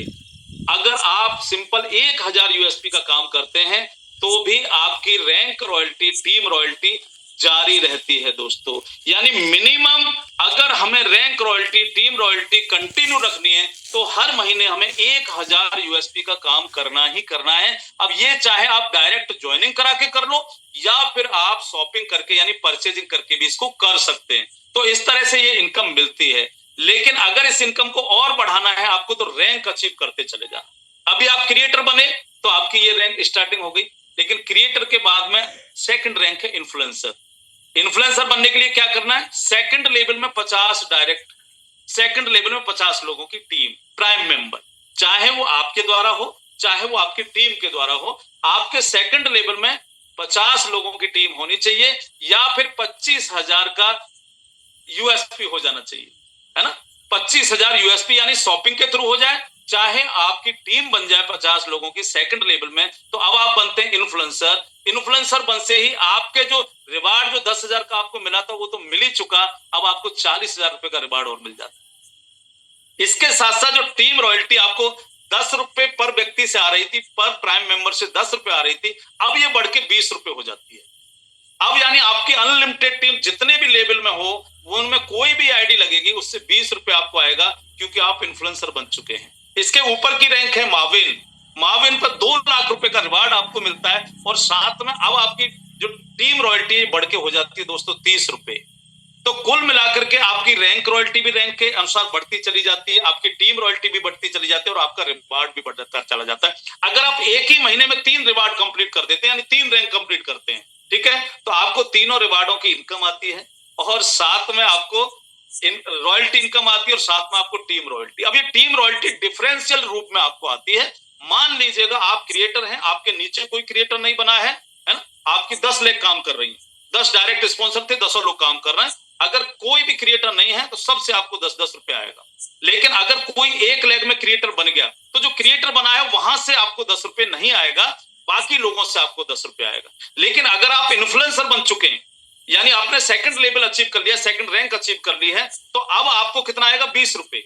Speaker 2: अगर आप सिंपल 1000 यूएसपी का काम करते हैं, तो भी आपकी रैंक रॉयल्टी, टीम रॉयल्टी जारी रहती है दोस्तों। यानी मिनिमम अगर हमें rank royalty, team royalty continue रखनी है, तो हर महीने हमें 1000 यूएसपी का काम करना ही करना है। अब ये चाहे आप डायरेक्ट ज्वाइनिंग करा के कर लो, या फिर आप शॉपिंग करके यानी परचेजिंग करके भी इसको कर सकते हैं। तो इस तरह से ये इनकम मिलती है। लेकिन अगर इस इनकम को और बढ़ाना है आपको, तो रैंक अचीव करते चले जाना। अभी आप क्रिएटर बने तो आपकी ये रैंक स्टार्टिंग हो गई, लेकिन क्रिएटर के बाद में सेकंड रैंक है इन्फ्लुएंसर। इन्फ्लुएंसर बनने के लिए क्या करना है, सेकंड लेवल में 50 डायरेक्ट, सेकंड लेवल में 50 लोगों की टीम, प्राइम मेंबर, चाहे वो आपके द्वारा हो, चाहे वो आपकी टीम के द्वारा हो, आपके सेकंड लेवल में 50 लोगों की टीम होनी चाहिए, या फिर 25,000 का यूएसपी हो जाना चाहिए, है ना। 25,000 यूएसपी यानी शॉपिंग के थ्रू हो जाए, चाहे आपकी टीम बन जाए 50 लोगों की सेकंड लेवल में, तो अब आप बनते हैं इन्फ्लुएंसर। इन्फ्लुएंसर बनते ही आपके जो रिवार्ड, जो 10,000 का आपको मिला था, वो तो मिल ही चुका, अब आपको 40,000 रुपए का रिवार्ड और मिल जाता है। इसके साथ साथ जो टीम रॉयल्टी आपको 10 रुपए पर व्यक्ति से आ रही थी, पर प्राइम मेंबर से 10 रुपए आ रही थी, अब ये बढ़ के 20 रुपए हो जाती है। अब यानी आपकी अनलिमिटेड टीम जितने भी लेवल में हो, वो उनमें कोई भी आईडी लगेगी, उससे 20 रुपए आपको आएगा, क्योंकि आप इन्फ्लुएंसर बन चुके हैं। इसके ऊपर की रैंक है माविन। माविन पर 2 लाख रुपए का रिवार्ड आपको मिलता है, और साथ में अब आपकी जो टीम रॉयल्टी बढ़ के हो जाती है दोस्तों 30 रुपए। तो कुल मिलाकर के आपकी रैंक रॉयल्टी भी रैंक के अनुसार बढ़ती चली जाती है, आपकी टीम रॉयल्टी भी बढ़ती चली जाती है, और आपका रिवार्ड भी बढ़ता चला जाता है। अगर आप एक ही महीने में 3 रिवार्ड कंप्लीट कर देते हैं, यानी 3 रैंक कंप्लीट करते हैं, ठीक है, तो आपको तीनों रिवार्डों की इनकम आती है, और साथ में आपको रॉयल्टी इनकम आती है, और साथ में आपको टीम रॉयल्टी। अब ये टीम रॉयल्टी डिफरेंशियल रूप में आपको आती है। मान लीजिएगा आप क्रिएटर हैं, आपके नीचे कोई क्रिएटर नहीं बना है ना, आपकी 10 लेग काम कर रही है, 10 डायरेक्ट स्पॉन्सर थे, 10 लोग काम कर रहे हैं। अगर कोई भी क्रिएटर नहीं है, तो सबसे आपको 10-10 रुपए आएगा। लेकिन अगर कोई एक लेग में क्रिएटर बन गया, तो जो क्रिएटर बना है वहां से आपको 10 रुपए नहीं आएगा, बाकी लोगों से आपको 10 रुपए आएगा। लेकिन अगर आप इन्फ्लुएंसर बन चुके हैं, यानी आपने सेकंड लेवल अचीव कर लिया, सेकंड रैंक अचीव कर ली है, तो अब आपको कितना आएगा, 20 रुपए।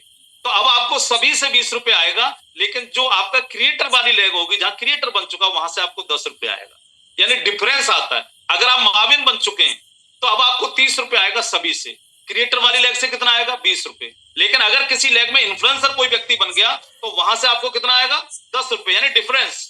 Speaker 2: तो अब आपको सभी से 20 रुपए आएगा, लेकिन जो आपका क्रिएटर वाली लेग होगी, जहां क्रिएटर बन चुका, वहां से आपको 10 रुपए आएगा। यानी डिफरेंस आता है। अगर आप माविन बन चुके हैं, तो अब आपको 30 रुपए आएगा सभी से, क्रिएटर वाली लेग से कितना आएगा, 20 रुपए। लेकिन अगर किसी लेग में इन्फ्लुएंसर कोई व्यक्ति बन गया, तो वहां से आपको कितना आएगा, 10 रुपए, यानी डिफरेंस।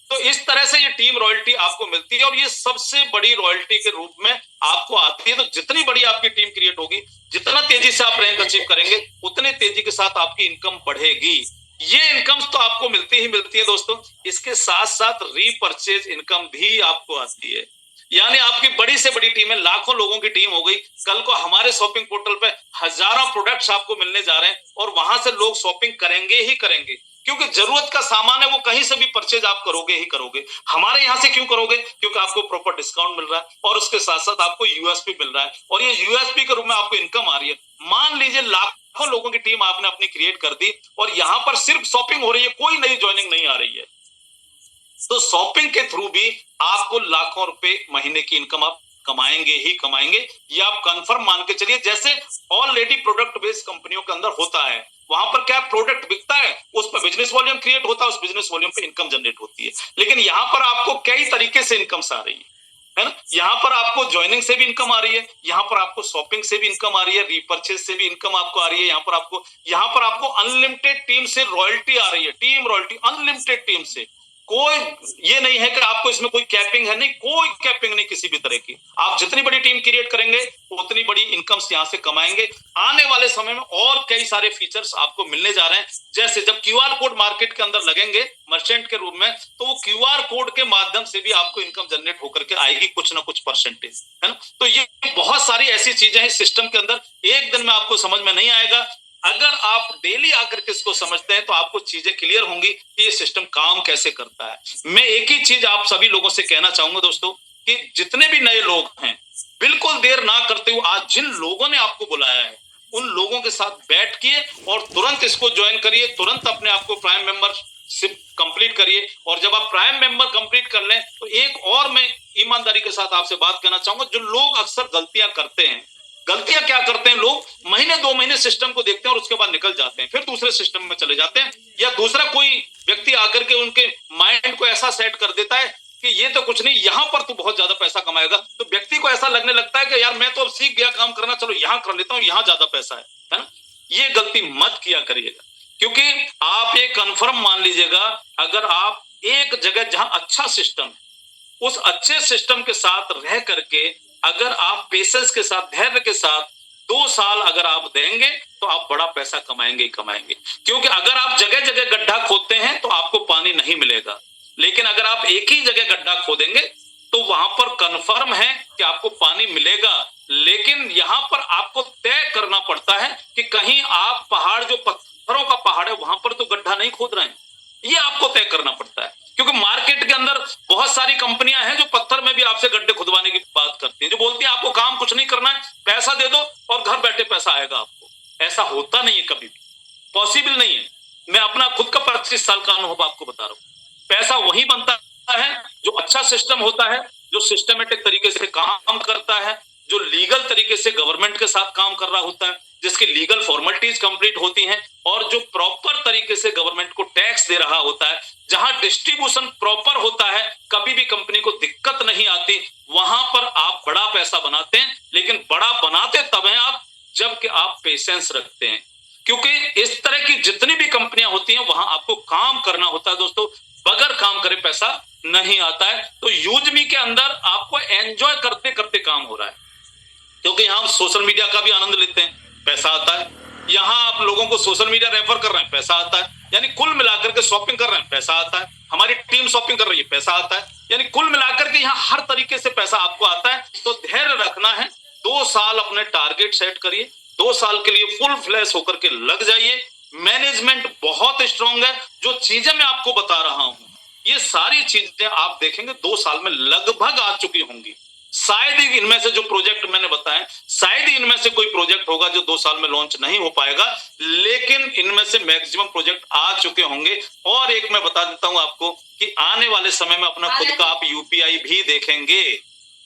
Speaker 2: तो इस तरह से ये टीम रॉयल्टी आपको मिलती है, और ये सबसे बड़ी रॉयल्टी के रूप में आपको आती है। तो जितनी बड़ी आपकी टीम क्रिएट होगी, जितना तेजी से आप रैंक अचीव करेंगे, उतने तेजी के साथ आपकी इनकम बढ़ेगी। ये इनकम तो आपको मिलती ही मिलती है दोस्तों। इसके साथ साथ रीपरचेज इनकम भी आपको आती है। यानी आपकी बड़ी से बड़ी टीम है, लाखों लोगों की टीम हो गई, कल को हमारे शॉपिंग पोर्टल पे हजारों प्रोडक्ट्स आपको मिलने जा रहे हैं और वहां से लोग शॉपिंग करेंगे ही करेंगे, क्योंकि जरूरत का सामान है, वो कहीं से भी परचेज आप करोगे ही करोगे। हमारे यहाँ से क्यों करोगे? क्योंकि आपको प्रॉपर डिस्काउंट मिल रहा है और उसके साथ साथ आपको यूएसपी मिल रहा है, और ये यूएसपी के रूप में आपको इनकम आ रही है। मान लीजिए लाखों लोगों की टीम आपने अपनी क्रिएट कर दी और यहाँ पर सिर्फ शॉपिंग हो रही है, कोई नई ज्वाइनिंग नहीं आ रही है, तो शॉपिंग के थ्रू भी आपको लाखों रुपए महीने की इनकम आप कमाएंगे ही कमाएंगे। ये आप कंफर्म मान के चलिए। जैसे ऑलरेडी प्रोडक्ट बेस्ड कंपनियों के अंदर होता है, वहां पर क्या प्रोडक्ट बिकता है, उस पर बिजनेस वॉल्यूम क्रिएट होता है, उस बिजनेस वॉल्यूम पे इनकम जनरेट होती है। लेकिन यहाँ पर आपको कई तरीके से इनकम्स आ रही है ना। यहाँ पर आपको ज्वाइनिंग से भी इनकम आ रही है, यहाँ पर आपको शॉपिंग से भी इनकम आ रही है, रीपर्चेज से भी इनकम आपको आ रही है, यहाँ पर आपको अनलिमिटेड टीम से रॉयल्टी आ रही है, टीम रॉयल्टी अनलिमिटेड टीम से। कोई ये नहीं है कि आपको इसमें कोई कैपिंग है, नहीं, कोई कैपिंग नहीं किसी भी तरह की। आप जितनी बड़ी टीम क्रिएट करेंगे उतनी बड़ी इनकम्स यहां से कमाएंगे। आने वाले समय में और कई सारे फीचर्स आपको मिलने जा रहे हैं। जैसे जब क्यूआर कोड मार्केट के अंदर लगेंगे मर्चेंट के रूप में, तो वो क्यूआर कोड के माध्यम से भी आपको इनकम जनरेट होकर के आएगी, कुछ ना कुछ परसेंटेज, है ना। तो ये बहुत सारी ऐसी चीजें हैं सिस्टम के अंदर, एक दिन में आपको समझ में नहीं आएगा। अगर आप डेली आकर के इसको समझते हैं तो आपको चीजें क्लियर होंगी कि ये सिस्टम काम कैसे करता है। मैं एक ही चीज आप सभी लोगों से कहना चाहूंगा दोस्तों, कि जितने भी नए लोग हैं, बिल्कुल देर ना करते हुए आज जिन लोगों ने आपको बुलाया है उन लोगों के साथ बैठिए और तुरंत इसको ज्वाइन करिए, तुरंत अपने आप को प्राइम मेंबरशिप कंप्लीट करिए। और जब आप प्राइम मेंबर कंप्लीट कर लें तो एक और मैं ईमानदारी के साथ आपसे बात करना चाहूंगा, जो लोग अक्सर गलतियां करते हैं, गलतियां क्या करते हैं लोग, महीने 2 महीने सिस्टम को देखते हैं और उसके बाद निकल जाते हैं, फिर दूसरे सिस्टम में चले जाते हैं, या दूसरा कोई व्यक्ति आकर के उनके माइंड को ऐसा सेट कर देता है कि ये तो कुछ नहीं, यहां पर तो बहुत ज्यादा पैसा कमाएगा, तो व्यक्ति को ऐसा लगने लगता है कि यार मैं तो अब सीख गया काम करना, चलो यहां कर लेता हूं, यहां ज्यादा पैसा है ना। ये गलती मत किया करिएगा, क्योंकि आप ये कंफर्म मान लीजिएगा, अगर आप एक जगह जहां अच्छा सिस्टम है, उस अच्छे सिस्टम के साथ रह करके अगर आप पेशेंस के साथ, धैर्य के साथ 2 साल अगर आप देंगे तो आप बड़ा पैसा कमाएंगे ही कमाएंगे। क्योंकि अगर आप जगह जगह गड्ढा खोदते हैं तो आपको पानी नहीं मिलेगा, लेकिन अगर आप एक ही जगह गड्ढा खोदेंगे तो वहां पर कंफर्म है कि आपको पानी मिलेगा। लेकिन यहां पर आपको तय करना पड़ता है कि कहीं आप पहाड़, जो पत्थरों का पहाड़ है, वहां पर तो गड्ढा नहीं खोद रहे हैं, ये आपको तय करना पड़ता है। क्योंकि मार्केट के अंदर बहुत सारी कंपनियां हैं जो पत्थर में भी आपसे गड्ढे खुदवाने की बात करती हैं, जो बोलती हैं आपको काम कुछ नहीं करना है, पैसा दे दो और घर बैठे पैसा आएगा आपको। ऐसा होता नहीं है, कभी भी पॉसिबल नहीं है। मैं अपना खुद का 25 साल का अनुभव आपको बता रहा हूं। पैसा वही बनता है जो अच्छा सिस्टम होता है, जो सिस्टमेटिक तरीके से काम करता है, जो लीगल तरीके से गवर्नमेंट के साथ काम कर रहा होता है, जिसकी लीगल फॉर्मेलिटीज कंप्लीट होती हैं, और जो प्रॉपर तरीके से गवर्नमेंट को टैक्स दे रहा होता है, जहां डिस्ट्रीब्यूशन प्रॉपर होता है, कभी भी कंपनी को दिक्कत नहीं आती, वहां पर आप बड़ा पैसा बनाते हैं। लेकिन बड़ा बनाते तब हैं आप जबकि आप पेशेंस रखते हैं, क्योंकि इस तरह की जितनी भी कंपनियां होती हैं वहां आपको काम करना होता है दोस्तों, बगैर काम करे पैसा नहीं आता है। तो यूजमी के अंदर आपको एंजॉय करते करते काम हो रहा है, क्योंकि यहाँ हम सोशल मीडिया का भी आनंद लेते हैं, पैसा आता है। यहाँ आप लोगों को सोशल मीडिया रेफर कर रहे हैं, पैसा आता है। यानी कुल मिलाकर के शॉपिंग कर रहे हैं, पैसा आता है। हमारी टीम शॉपिंग कर रही है, पैसा आता है। यानी कुल मिलाकर के यहाँ हर तरीके से पैसा आपको आता है। तो धैर्य रखना है, 2 साल अपने टारगेट सेट करिए, 2 साल के लिए फुल फ्लैश होकर के लग जाइए। मैनेजमेंट बहुत स्ट्रांग है, जो चीजें मैं आपको बता रहा हूं ये सारी चीजें आप देखेंगे 2 साल में लगभग आ चुकी होंगी। शायद ही इनमें से जो प्रोजेक्ट मैंने बताए, शायद ही इनमें से कोई प्रोजेक्ट होगा जो 2 साल में लॉन्च नहीं हो पाएगा, लेकिन इनमें से मैक्सिमम प्रोजेक्ट आ चुके होंगे। और एक मैं बता देता हूं आपको कि आने वाले समय में अपना खुद का आप यूपीआई भी देखेंगे,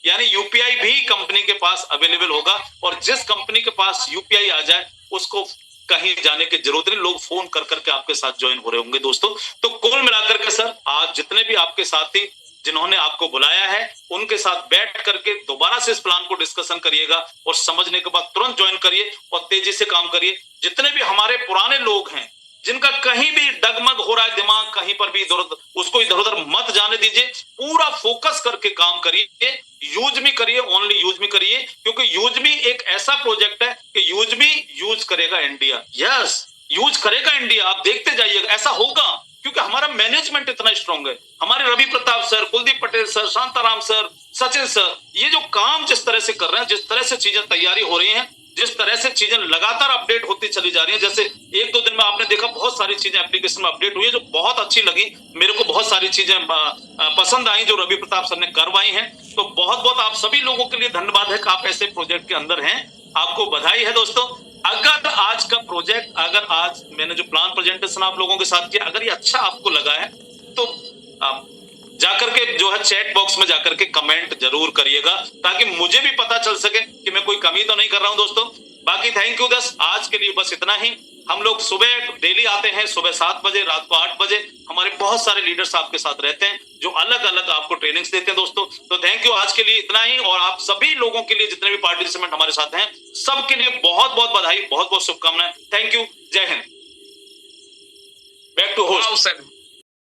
Speaker 2: यानी यूपीआई भी कंपनी के पास अवेलेबल होगा। और जिस कंपनी के पास यूपीआई आ जाए उसको कहीं जाने की जरूरत नहीं, लोग फोन कर करके आपके साथ ज्वाइन हो रहे होंगे दोस्तों। तो कुल मिलाकर के सर, आज जितने भी आपके साथी जिन्होंने आपको बुलाया है उनके साथ बैठ करके दोबारा से इस प्लान को डिस्कशन करिएगा, और समझने के बाद तुरंत ज्वाइन करिए और तेजी से काम करिए। जितने भी हमारे पुराने लोग हैं जिनका कहीं भी डगमग हो रहा है दिमाग, कहीं पर भी इधर उधर, उसको इधर उधर मत जाने दीजिए, पूरा फोकस करके काम करिए। यूजमी करिए, ओनली यूजमी करिए, क्योंकि यूजमी एक ऐसा प्रोजेक्ट है कि यूजमी यूज करेगा इंडिया। यस, यूज करेगा इंडिया, आप देखते जाइएगा, ऐसा होगा क्योंकि हमारा मैनेजमेंट इतना स्ट्रांग है। हमारे Ravi Pratap sir, Kuldeep Patel sir, Shantaram sir, Sachin sir, ये जो काम जिस तरह से कर रहे हैं, जिस तरह से चीजें तैयारी हो रही हैं, जिस तरह से चीजें लगातार अपडेट होती चली जा रही है, जैसे एक दो दिन में आपने देखा बहुत सारी चीजें एप्लीकेशन में अपडेट हुई है जो बहुत अच्छी लगी मेरे को, बहुत सारी चीजें पसंद आई जो रवि प्रताप सर ने करवाई हैं। तो बहुत बहुत आप सभी लोगों के लिए धन्यवाद है कि आप ऐसे प्रोजेक्ट के अंदर हैं, आपको बधाई है दोस्तों। अगर आज का प्रोजेक्ट, अगर आज मैंने जो प्लान प्रेजेंटेशन आप लोगों के साथ किया, अगर ये अच्छा आपको लगा है तो आप जाकर के जो है चैट बॉक्स में जाकर के कमेंट जरूर करिएगा ताकि मुझे भी पता चल सके कि मैं कोई कमी तो नहीं कर रहा हूं दोस्तों। बाकी थैंक यू दस, आज के लिए बस इतना ही। हम लोग सुबह डेली आते हैं, सुबह 7 बजे, रात को 8 बजे। हमारे बहुत सारे लीडर्स आपके साथ रहते हैं जो अलग अलग आपको ट्रेनिंग्स देते हैं दोस्तों। तो थैंक यू, आज के लिए इतना ही। और आप सभी लोगों के लिए जितने भी पार्टिसिपेंट हमारे साथ हैं, सबके लिए बहुत बहुत बधाई, बहुत बहुत शुभकामनाएं। थैंक यू, जय हिंद। Back to host.